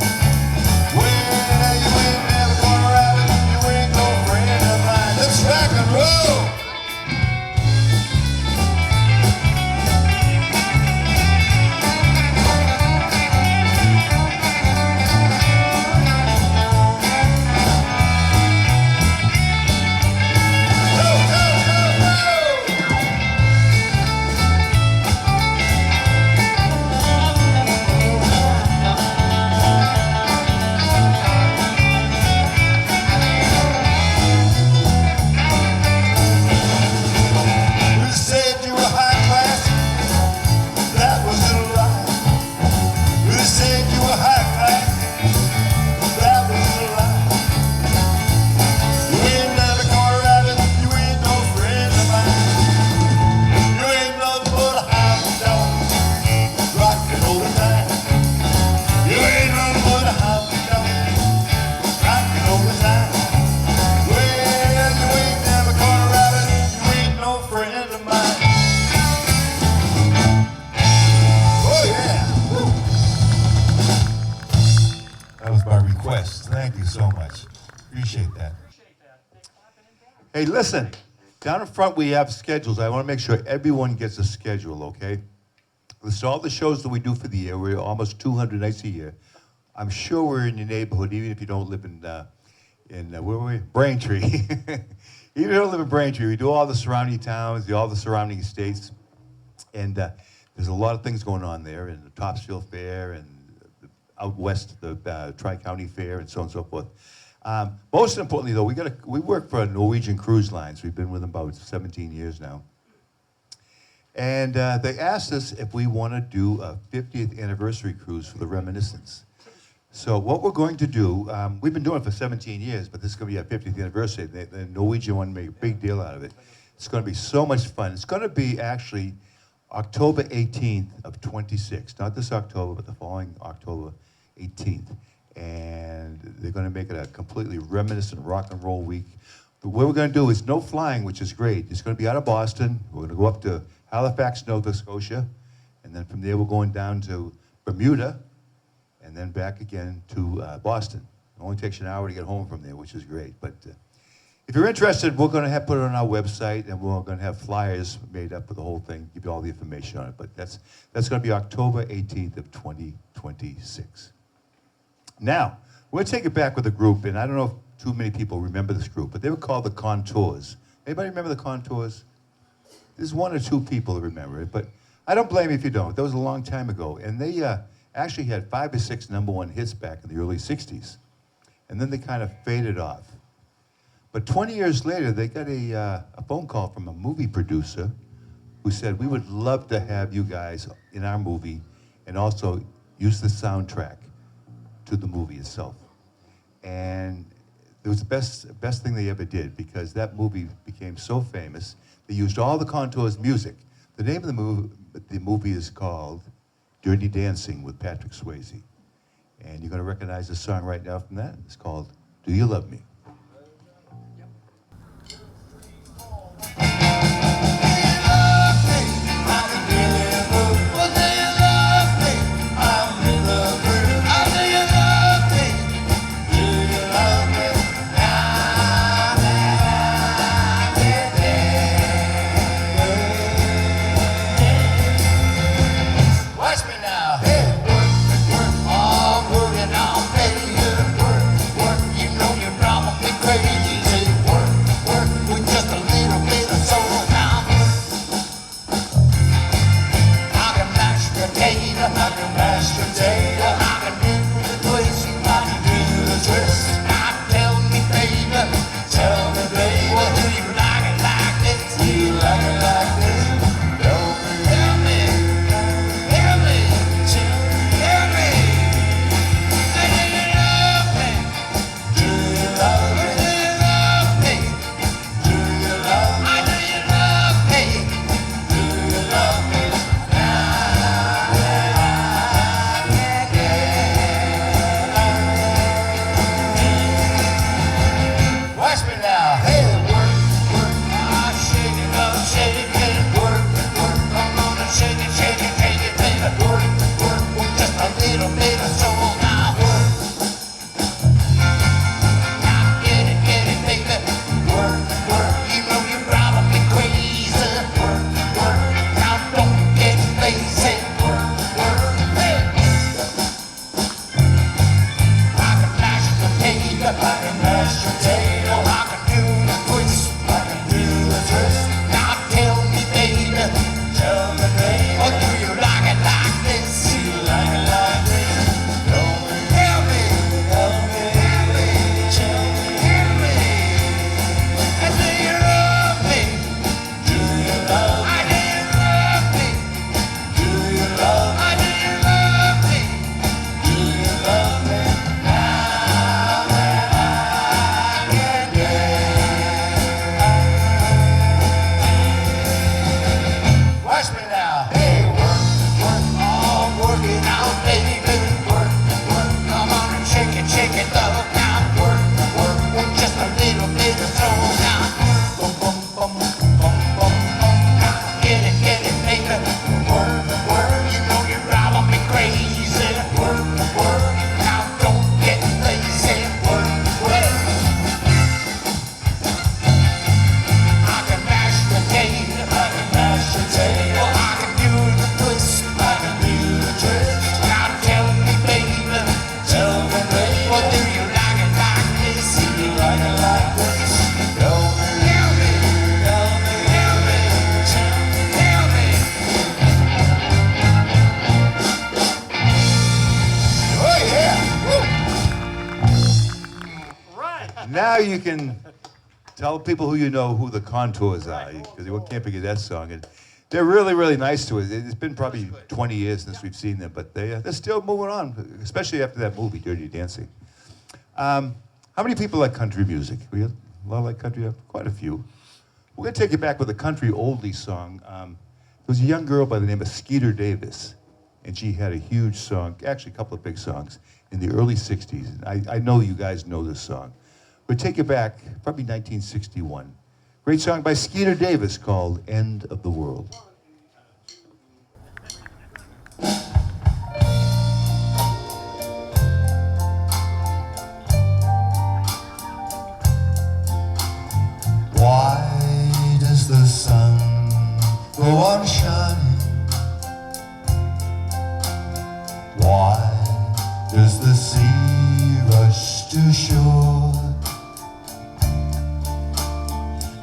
Well, you ain't never caught a rabbit, you ain't no friend of mine. Let's rock and roll. You said you were high class, that wasn't a lie. You said you were high class, that wasn't a lie. You ain't never caught a rabbit, you ain't no friend of mine. You ain't nothing but a hound dog, rocking all the time. You ain't nothing but a hound dog, rocking all the time. Well, you ain't never caught a rabbit, you ain't no friend of mine. Oh yeah! Woo. That was my request. Thank you so much. Appreciate that. Hey, listen. Down in front we have schedules. I want to make sure everyone gets a schedule, okay? List all the shows that we do for the year. We're almost 200 nights a year. I'm sure we're in your neighborhood, even if you don't live in where were we? Braintree. Even if you don't live in Braintree, we do all the surrounding towns, all the surrounding states. And there's a lot of things going on there, and the Topsfield Fair, and out west, the Tri-County Fair, and so on and so forth. Most importantly, though, we work for Norwegian Cruise Lines. We've been with them about 17 years now. And they asked us if we want to do a 50th anniversary cruise for the Reminiscents. So what we're going to do, we've been doing it for 17 years, but this is going to be our 50th anniversary. The Norwegian one made a big deal out of it. It's going to be so much fun. It's going to be actually October 18th of 26, not this October, but the following October 18th. And they're going to make it a completely reminiscent rock and roll week. What we're going to do is no flying, which is great. It's going to be out of Boston. We're going to go up to Halifax, Nova Scotia. And then from there, we're going down to Bermuda. And then back again to Boston. It only takes you an hour to get home from there, which is great. But if you're interested, we're going to put it on our website, and we're going to have flyers made up for the whole thing, give you all the information on it. But that's going to be October 18th of 2026. Now, we're going to take it back with a group, and I don't know if too many people remember this group, but they were called the Contours. Anybody remember the Contours? There's one or two people that remember it, but I don't blame you if you don't. That was a long time ago, and they actually had 5 or 6 #1 hits back in the early 60s, and then they kind of faded off. But 20 years later, they got a phone call from a movie producer who said, we would love to have you guys in our movie and also use the soundtrack to the movie itself. And it was the best thing they ever did, because that movie became so famous. They used all the Contours music. The name of the movie is called Dirty Dancing with Patrick Swayze. And you're going to recognize the song right now from that. It's called Do You Love Me? Now you can tell people who you know who the Contours are, because you can't forget that song. And they're really, really nice to us. It's been probably 20 years since we've seen them, but they're still moving on, especially after that movie, Dirty Dancing. How many people like country music? We have a lot like country, quite a few. We're going to take you back with a country oldie song. was a young girl by the name of Skeeter Davis, and she had a huge song, actually a couple of big songs, in the early 60s. And I know you guys know this song. But take it back, probably 1961. Great song by Skeeter Davis called End of the World. Why does the sun go on shining? Why does the sea rush to shore?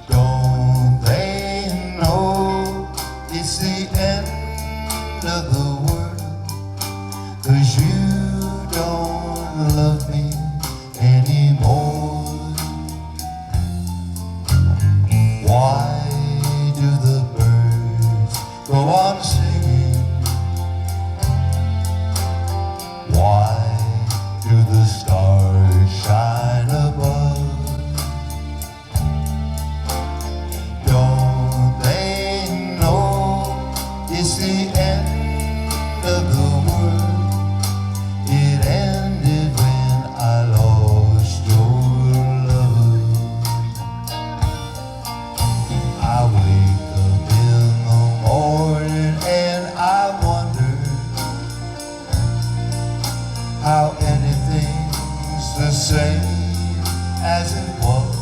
Don't they know it's the end of the world? 'Cause you don't love me anymore. Why do the birds go on singing? Why do the stars shine above? Don't they know it's the end of the world? It ended when I lost your love. I wake up in the morning and I wonder how anything's the same as it was.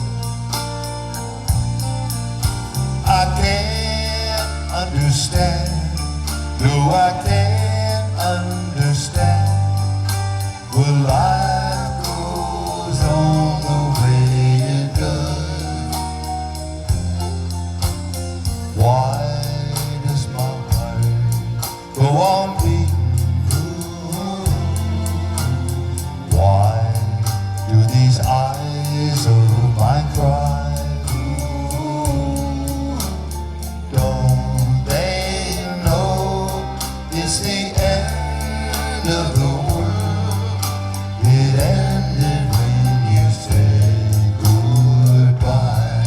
I can't understand, no I can't understand, well life goes on the way it does. Why does my heart go on beating? Why do these eyes of mine cry? Don't they know it's the end of the world? It ended when you said goodbye.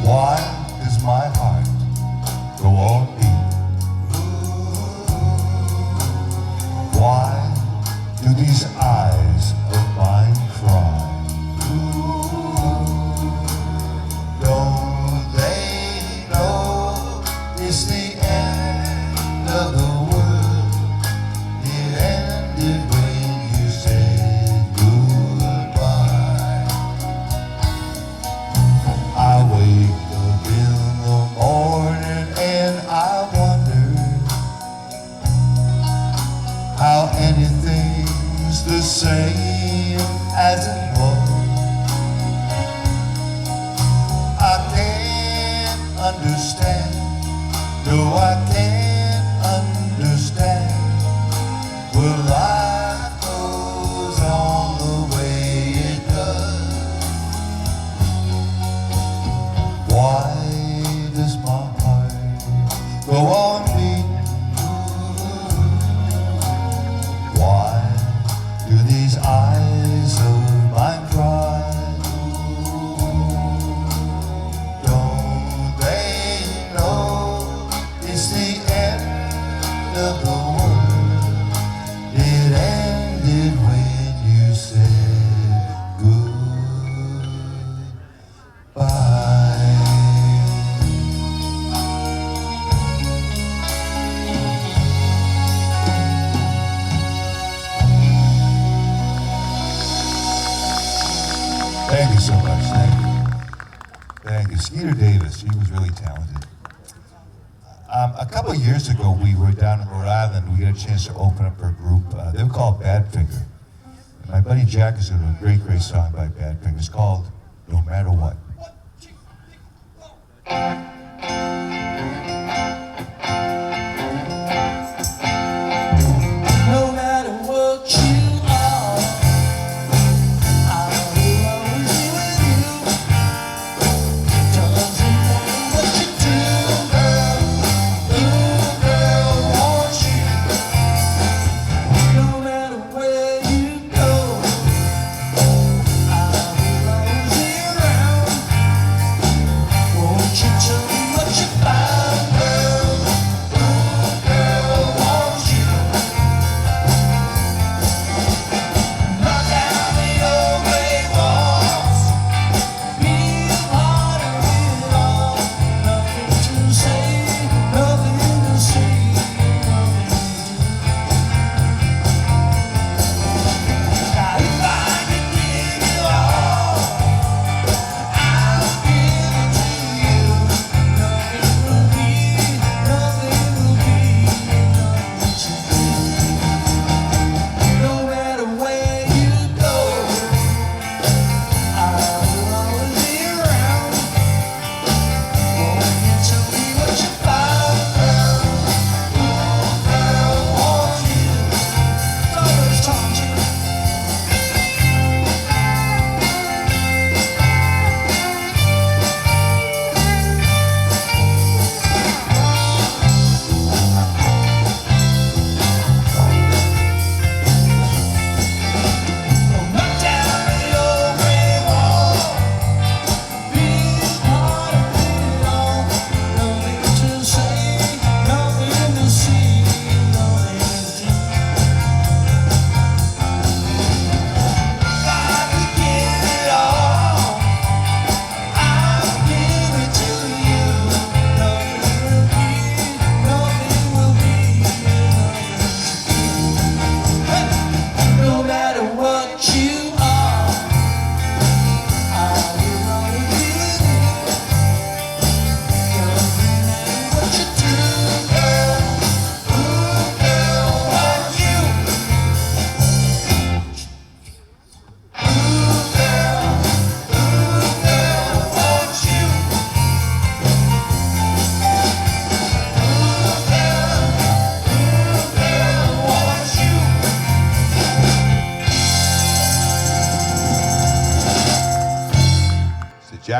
Why does my heart go on beating? Why do these eyes of mine cry? Don't they know it's the end of the world? It ended when you said goodbye. I wake up in the morning and I wonder how anything's the same as it was. I can't understand, no I can't understand, well life goes on the way it does. Why does my heart go on beating? Why do these eyes of mine cry? Don't they know it's the end of the world? It ended when you said goodbye. Thank you so much. Thank you. Thank you. Skeeter Davis, she was really talented. A couple of years ago, we were down in Rhode Island. We got a chance to open up for a group. They were called Badfinger. And my buddy Jack is doing a great, great song by Badfinger. It's called No Matter What. No matter what you are, I will always be with you. Doesn't matter what you do, girl. You, girl, wants you. No matter where you go, I will always be around. Won't you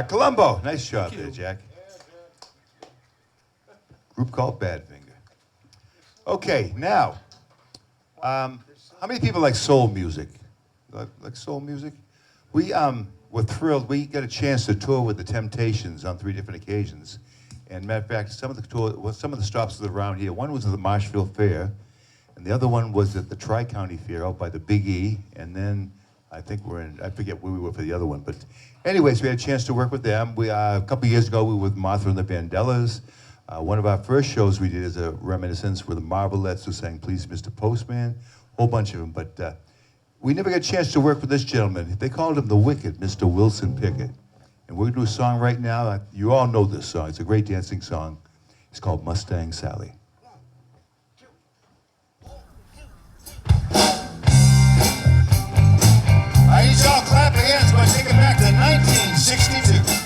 Jack Colombo. Nice job there, Jack. Group called Badfinger. Okay, now, how many people like soul music? Like soul music? We're thrilled. We got a chance to tour with the Temptations on 3 different occasions. And matter of fact, some of the stops around here. One was at the Marshville Fair, and the other one was at the Tri-County Fair out by the Big E. And then I think I forget where we were for the other one. But anyways, we had a chance to work with them. A couple years ago, we were with Martha and the Vandellas. One of our first shows we did as a Reminiscence were the Marvelettes who sang Please Mr. Postman, a whole bunch of them. But we never got a chance to work with this gentleman. They called him the Wicked, Mr. Wilson Pickett. And we're going to do a song right now. You all know this song. It's a great dancing song. It's called Mustang Sally. I need y'all clap your hands by taking back to 1962.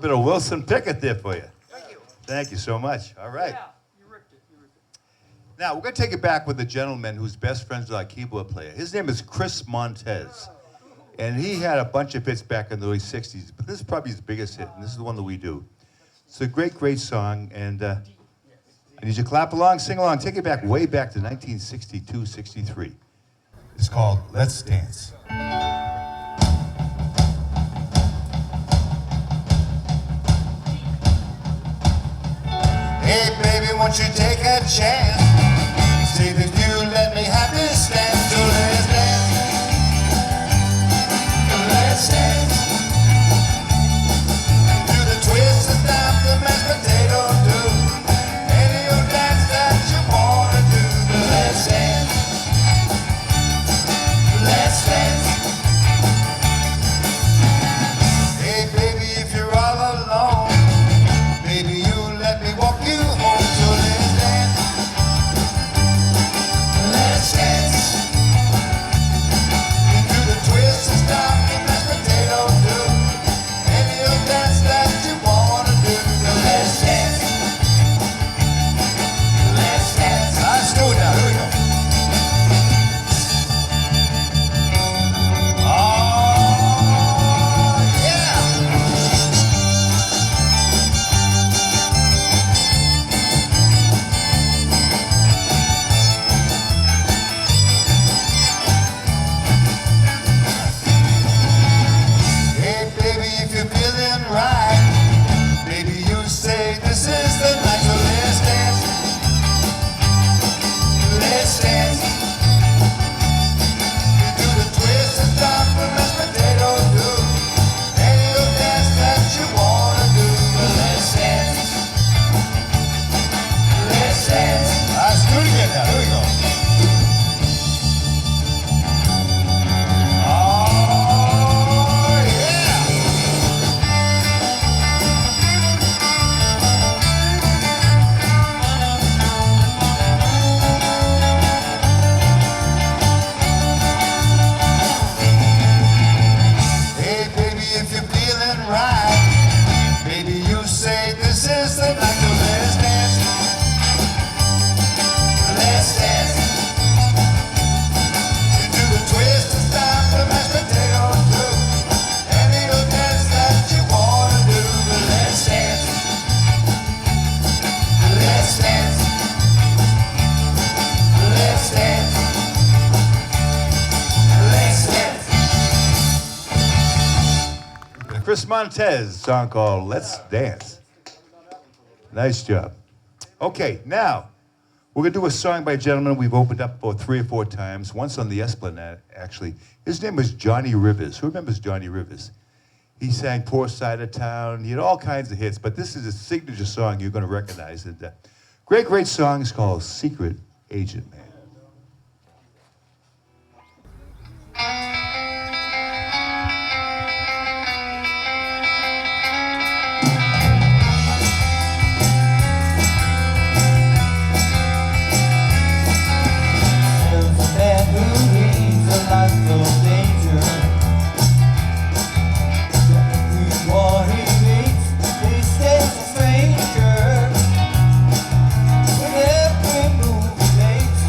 bit of Wilson Pickett there for you. Thank you. Thank you so much. All right. Yeah, you ripped it. Now, we're going to take it back with a gentleman who's best friends with our keyboard player. His name is Chris Montez. And he had a bunch of hits back in the early 60s, but this is probably his biggest hit, and this is the one that we do. It's a great, great song, and I need you to clap along, sing along, take it back way back to 1962, 63. It's called Let's Dance. Hey, baby, won't you take a chance? See that you let me have this dance. So let's dance. Let's dance. Do the twist and stop the mashed potato do. Any old dance that you wanna do. Let's dance. Let's dance. Hey, baby, if you're all alone, maybe you let me walk you home. So let's dance. Let's dance. Do the twist and stop the mashed potato do. Any old dance that you wanna do. Let's dance. Let's dance. Let's do it now. Here we go. Oh, yeah. Hey, baby, if you're feeling right, maybe you say this is the night. So let's dance. Let's dance. Do the twist and stop the mashed potato do. Any old dance that you wanna do. Let's dance. Let's dance. Let's do it again now. Here we go. Oh, yeah. Hey, baby, if you're feeling right, maybe you say this is the night. So let's dance. Let's dance. Do the twist and stop the mashed potato do. Any old dance that you wanna do. Let's dance. Let's dance. Let's dance. Let's dance. The Chris Montez song called Let's Dance. Nice job. Okay, now, we're going to do a song by a gentleman we've opened up for 3 or 4 times, once on the Esplanade, actually. His name was Johnny Rivers. Who remembers Johnny Rivers? He sang Poor Side of Town. He had all kinds of hits, but this is a signature song you're going to recognize. And, great, great song. It's called Secret Agent Man. There's a man who leads a life of danger. Everyone he meets, he stays a stranger. With every move he makes,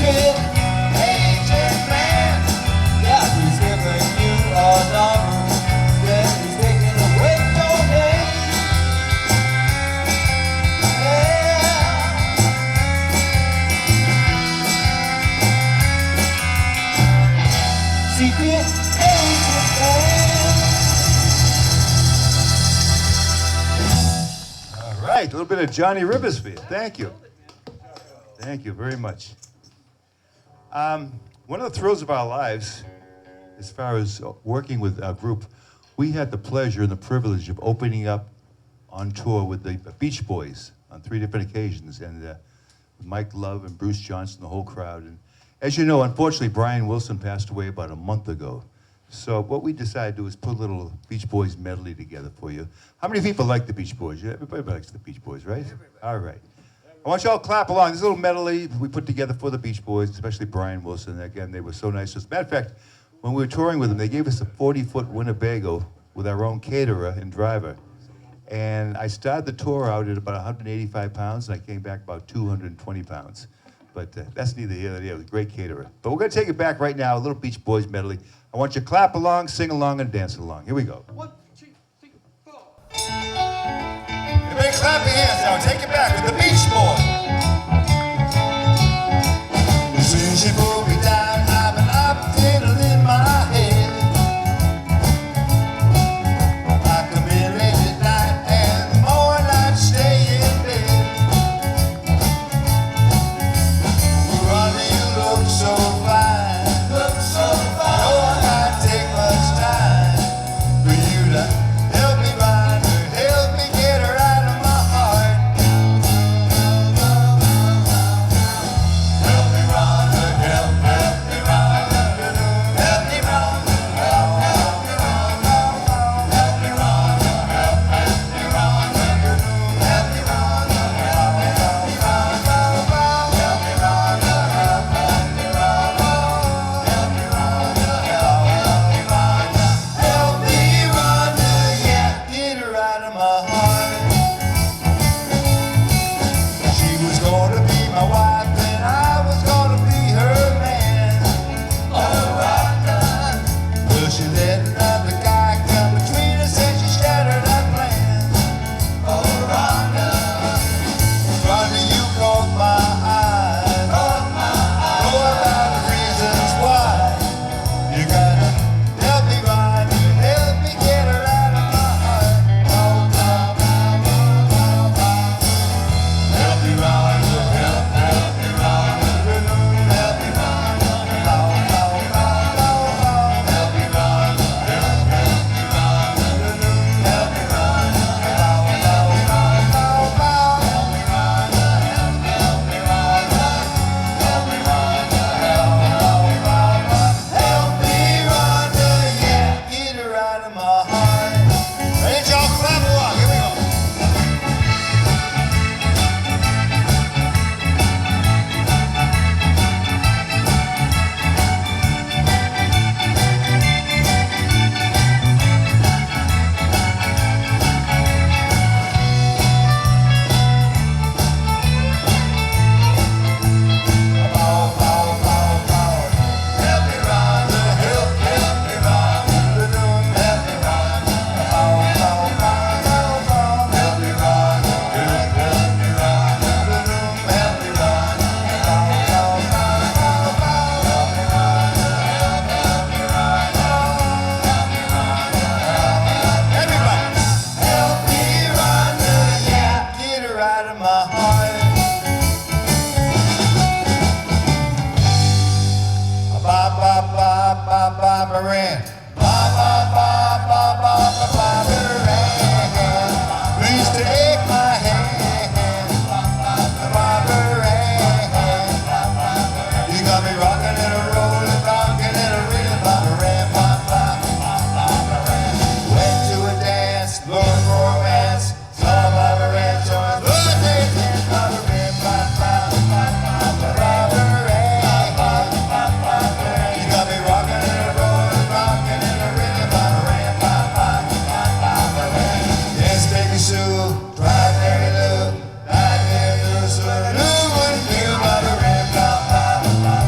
secret agent man. Yeah, he's giving you a number, then he's taking away your name. Yeah. Secret agent man. All right, a little bit of Johnny Rivers for you. Thank you. Thank you very much. One of the thrills of our lives, as far as working with our group, we had the pleasure and the privilege of opening up on tour with the Beach Boys on 3 different occasions, and Mike Love and Bruce Johnson, the whole crowd. And as you know, unfortunately, Brian Wilson passed away about a month ago. So what we decided to do is put a little Beach Boys medley together for you. How many people like the Beach Boys? Yeah, everybody likes the Beach Boys, right? Everybody. All right. I want you all to clap along. This little medley we put together for the Beach Boys, especially Brian Wilson. Again, they were so nice. As a matter of fact, when we were touring with them, they gave us a 40-foot Winnebago with our own caterer and driver. And I started the tour out at about 185 pounds, and I came back about 220 pounds. But that's neither here nor there. It was a great caterer. But we're going to take it back right now, a little Beach Boys medley. I want you to clap along, sing along, and dance along. Here we go. 1, 2, 3, 4. Everybody clap your hands now. Take it back with the Beach Boys. As soon as you pull me down, I've an optical in my head. I come in late at night, and the more I stay in bed. Ronnie, you look so fine, look so fine. Don't I take much time for you to help me find her, help me get her out of my heart. Help me run her, help me run her, help me run her, help me run her, help me run her, help me run her, help me run her, help me run her, help me run her, help me run her, help me run her, help me run her, yeah, get her out of my heart. She was gonna be my wife and I was gonna be her man. Well, she let another guy come between us and she shattered our plans. Rhonda, you caught my eye. Know about the reasons why. You gotta help me, Rhonda, help me get her out of my heart. Help me, Rhonda, help me, Rhonda, help me, Rhonda, help me, Rhonda, help me, Rhonda, help me, Rhonda, help me, Rhonda, yeah, get her out of my heart. Ready, y'all, clap along, here we go. Help me, Rhonda, help me, Rhonda, help me, Rhonda, help me, Rhonda, everybody. Help me, Rhonda, yeah, get her out of my heart. Ba ba ba ba ba Baran. Ba ba ba ba ba ba ba Baran. Please take my hand. Ba Baran. You got me rocking and a rolling, rocking and a reeling. Ba Baran, ba ba ba Baran. Went to a dance, looking for romance. Saw Ba Baran join the dance. Ba Baran, ba ba ba ba Baran. You got me rocking and a rolling, rocking and a reeling. Ba Baran, ba ba ba Baran. Yes, baby Sue, drive Mary Lou, drive Mary Lou, so Lou wouldn't do Ba Baran, ba ba ba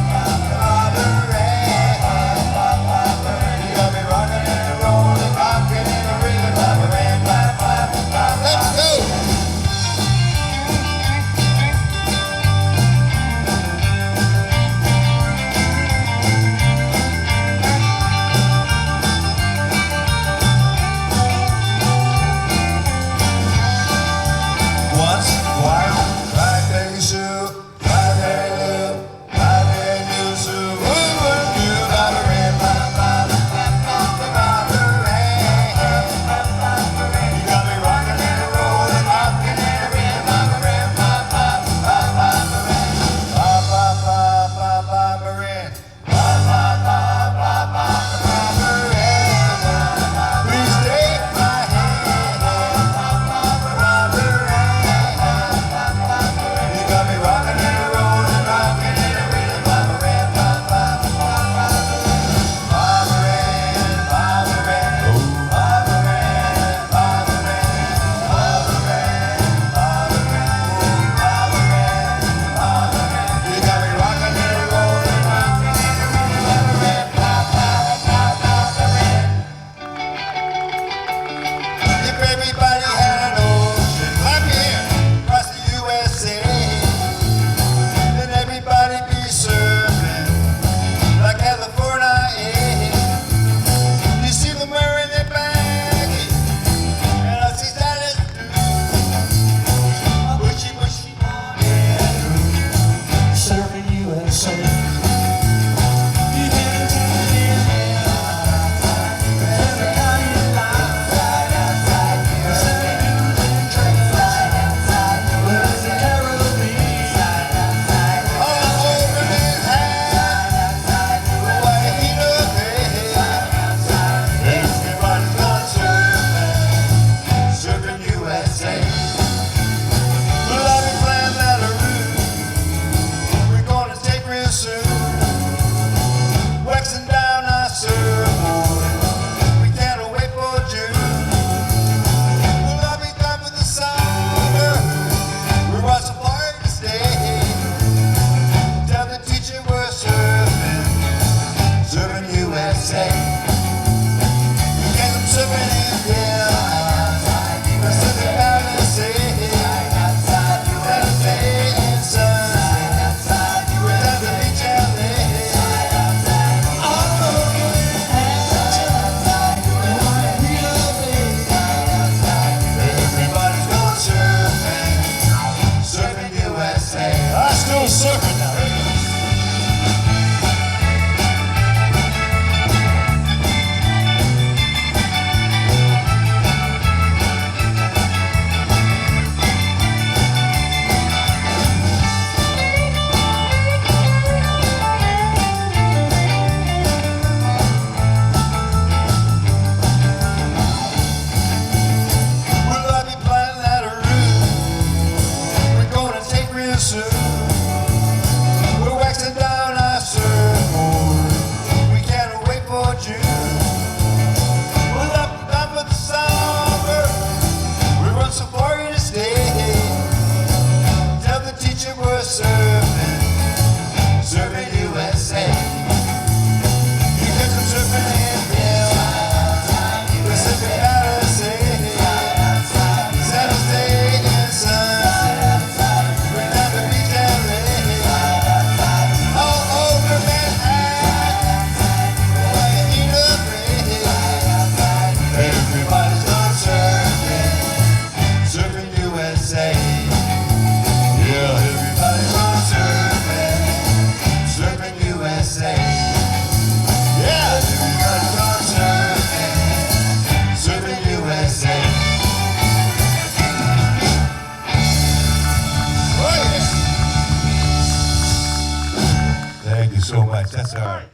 so much. That's our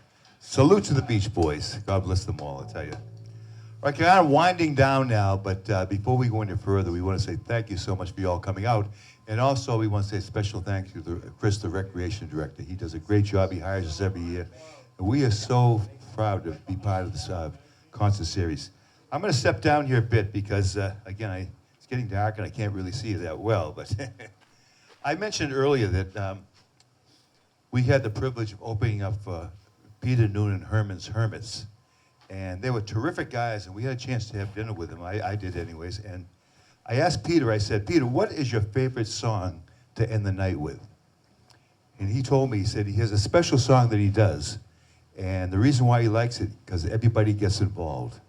salute to the Beach Boys. God bless them all, I tell you. All right, kind of winding down now, but before we go any further, we want to say thank you so much for you all coming out. And also, we want to say a special thank you to Chris, the Recreation Director. He does a great job. He hires us every year. And we are so proud to be part of this concert series. I'm going to step down here a bit because, again, it's getting dark and I can't really see you that well. But I mentioned earlier that we had the privilege of opening up Peter Noon and Herman's Hermits. And they were terrific guys, and we had a chance to have dinner with them. I did anyways. And I asked Peter, I said, Peter, what is your favorite song to end the night with? And he told me, he said he has a special song that he does. And the reason why he likes it, because everybody gets involved.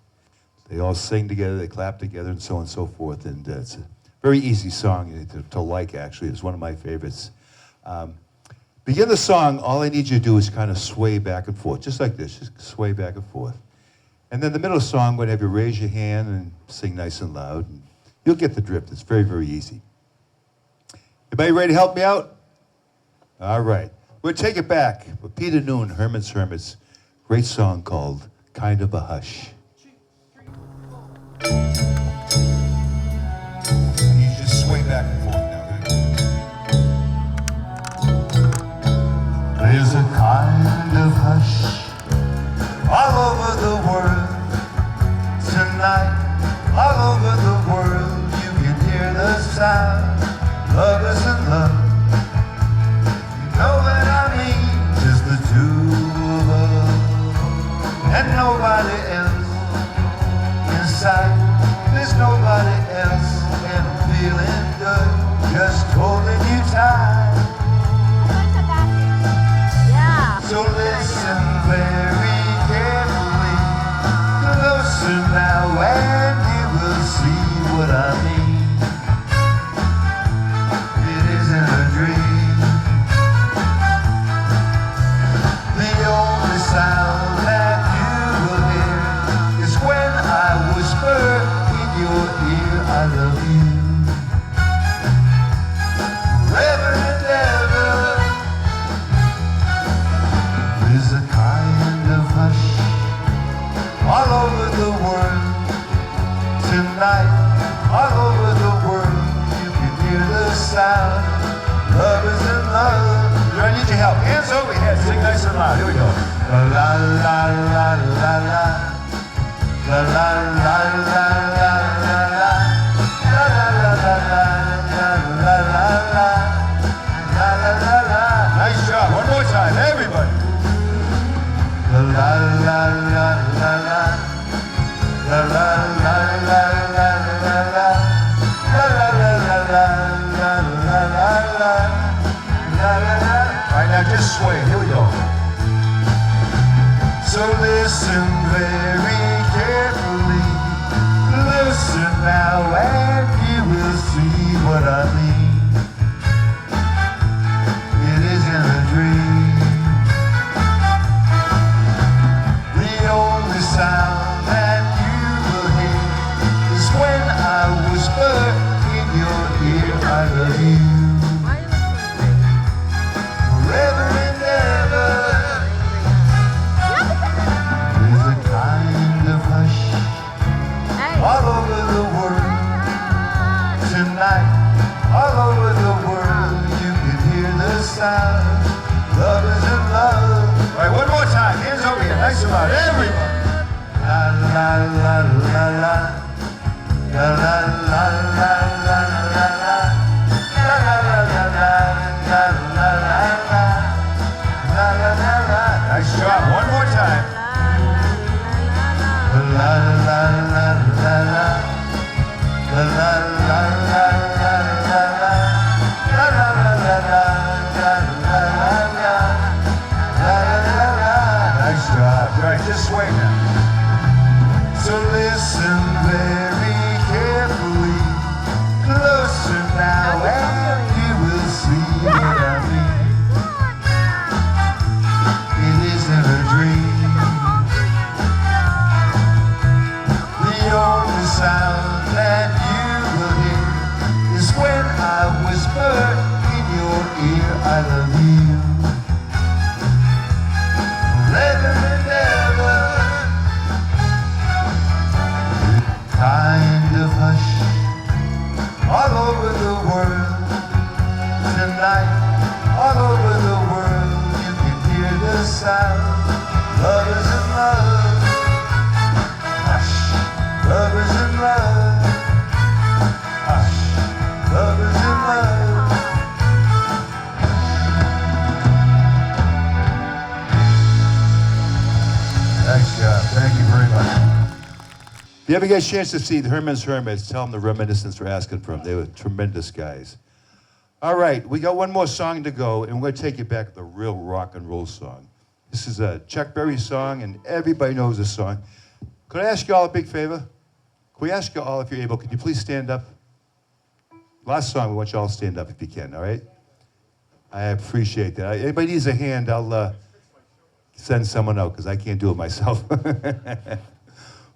They all sing together, they clap together, and so on and so forth. And it's a very easy song to like, actually. It's one of my favorites. Begin the song, all I need you to do is kind of sway back and forth, just like this, just sway back and forth. And then the middle of the song, I'm going to have you raise your hand and sing nice and loud. And you'll get the drift. It's very, very easy. Everybody ready to help me out? All right. We'll take it back with Peter Noon, Herman's Hermits. Great song called Kind of a Hush. You just sway back and forth now. There's a kind of hush all over the world tonight, all over the world. You can hear the sound, lovers in love. You know what I mean? Just the two of us and nobody else in sight. There's nobody else, and I'm feeling good, just holding you tight. So listen very carefully, closer now, and you will see what I mean. It isn't a dream. The only sound that you will hear is when I whisper in your ear, I love you. Forever and ever. There's a kind of hush all over the world tonight, all over the world. You can hear the sound, lovers in love. Do I need your help? Hands over your head, sing nice and loud. Here we go. La la la la la la, la la la la la la la, la la la la la la la la, la la la la. Nice job. One more time, everybody. La la la la la la, la la la la la la la, la la la la la la la la, la la la. All right, now just sway. Here we go. So listen very carefully, listen now, and you will see what I mean. It isn't a dream. The only sound that you will hear is when I whisper in your ear, I love you. Forever and ever. There's a kind of hush all over the world tonight, all over the world. You can hear the sound, lovers in love. All right, one more time, hands over here, nice and loud, everybody. La la la la la, la la la la la la la, la la la la la, la la la la, la la la la. Nice job, one more time. La la la la la la, la la la la la la la, la la la la la, la la la la, la la la. Nice job. All right, just sway now. So listen very carefully, closer now, and you will see what I mean. It isn't a dream. The only sound that you will hear is when I whisper in your ear, I love you. sound. Lovers in love. Hush, lovers in love. Hush, lovers in love. Nice job. Thank you very much. If you ever get a chance to see the Herman's Hermits, tell them the Reminiscents were asking for them. They were tremendous guys. All right, we got one more song to go, and we're going to take you back to the real rock and roll song. This is a Chuck Berry song, and everybody knows this song. Could I ask you all a big favor? Could we ask you all, if you're able, could you please stand up? Last song, we want you all to stand up if you can, all right? I appreciate that. Anybody needs a hand, I'll send someone out, because I can't do it myself.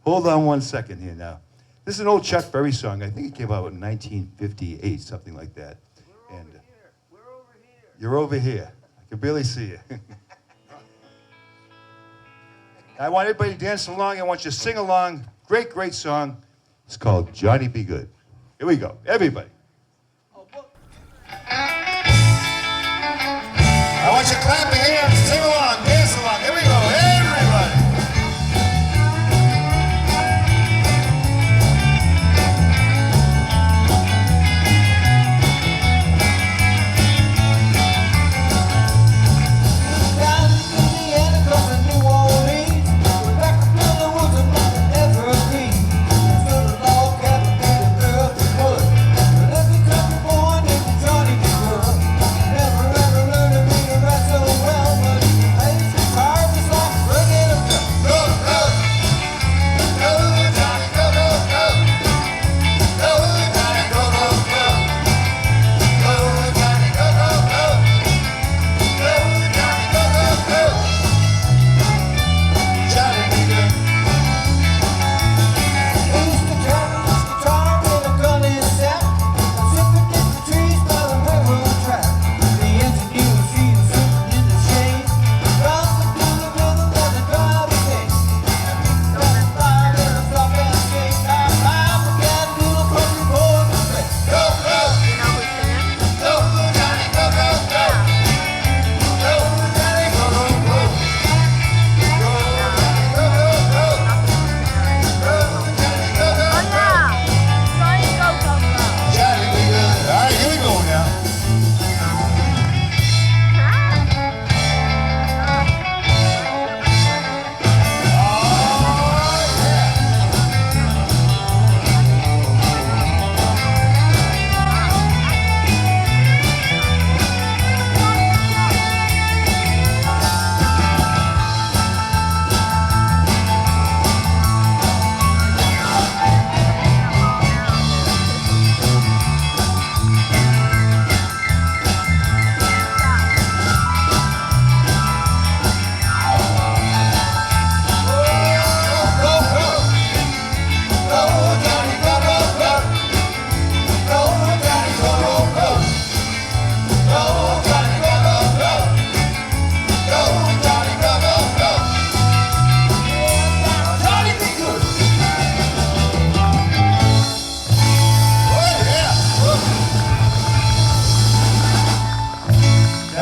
Hold on one second here now. This is an old Chuck Berry song. I think it came out in 1958, something like that. And we're over here. You're over here. I can barely see you. I want everybody to dance along. I want you to sing along. Great, great song. It's called Johnny Be Good. Here we go. Everybody. I want you to clap your hands, sing along, dance along. Here we go. Everybody.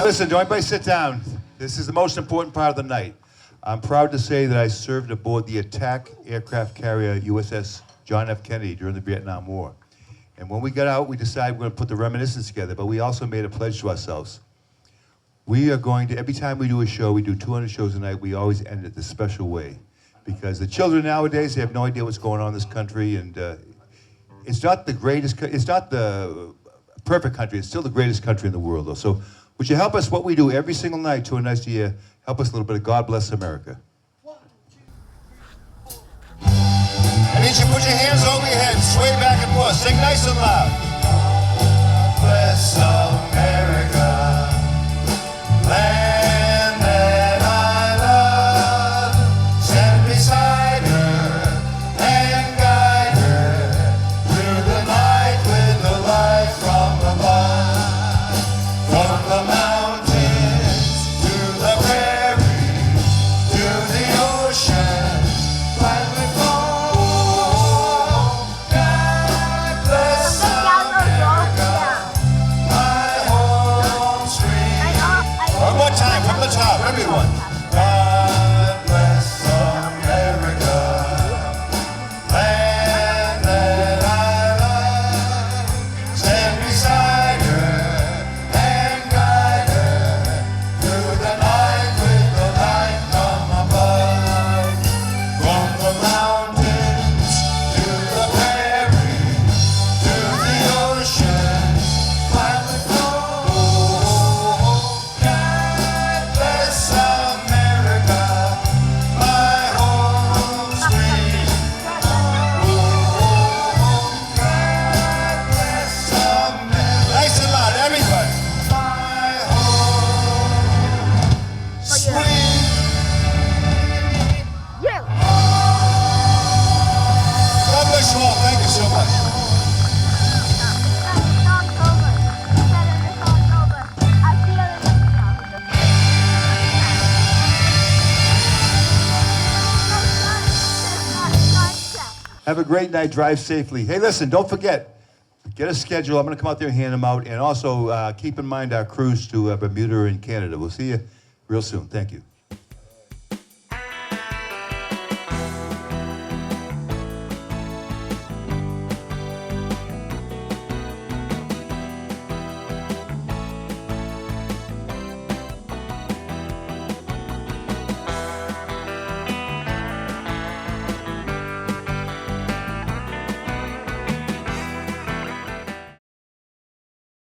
Listen, don't everybody sit down. This is the most important part of the night. I'm proud to say that I served aboard the attack aircraft carrier USS John F. Kennedy during the Vietnam War. And when we got out, we decided we're going to put the Reminiscents together, but we also made a pledge to ourselves. We are going to, every time we do a show, we do 200 shows a night, we always end it this special way. Because the children nowadays, they have no idea what's going on in this country, and it's not the greatest, it's not the perfect country, it's still the greatest country in the world, though. So would you help us, what we do every single night to a nice year, help us a little bit of God Bless America. I need you to put your hands over your head, sway back and forth, sing nice and loud. God bless America, land that I love, stand beside her and guide her through the night with the light from above, from the mountains to the prairies to the ocean, when we fall. God bless America. Have a great night. Drive safely. Hey, listen, don't forget, get a schedule. I'm going to come out there and hand them out. And also keep in mind our cruise to Bermuda and Canada. We'll see you real soon. Thank you.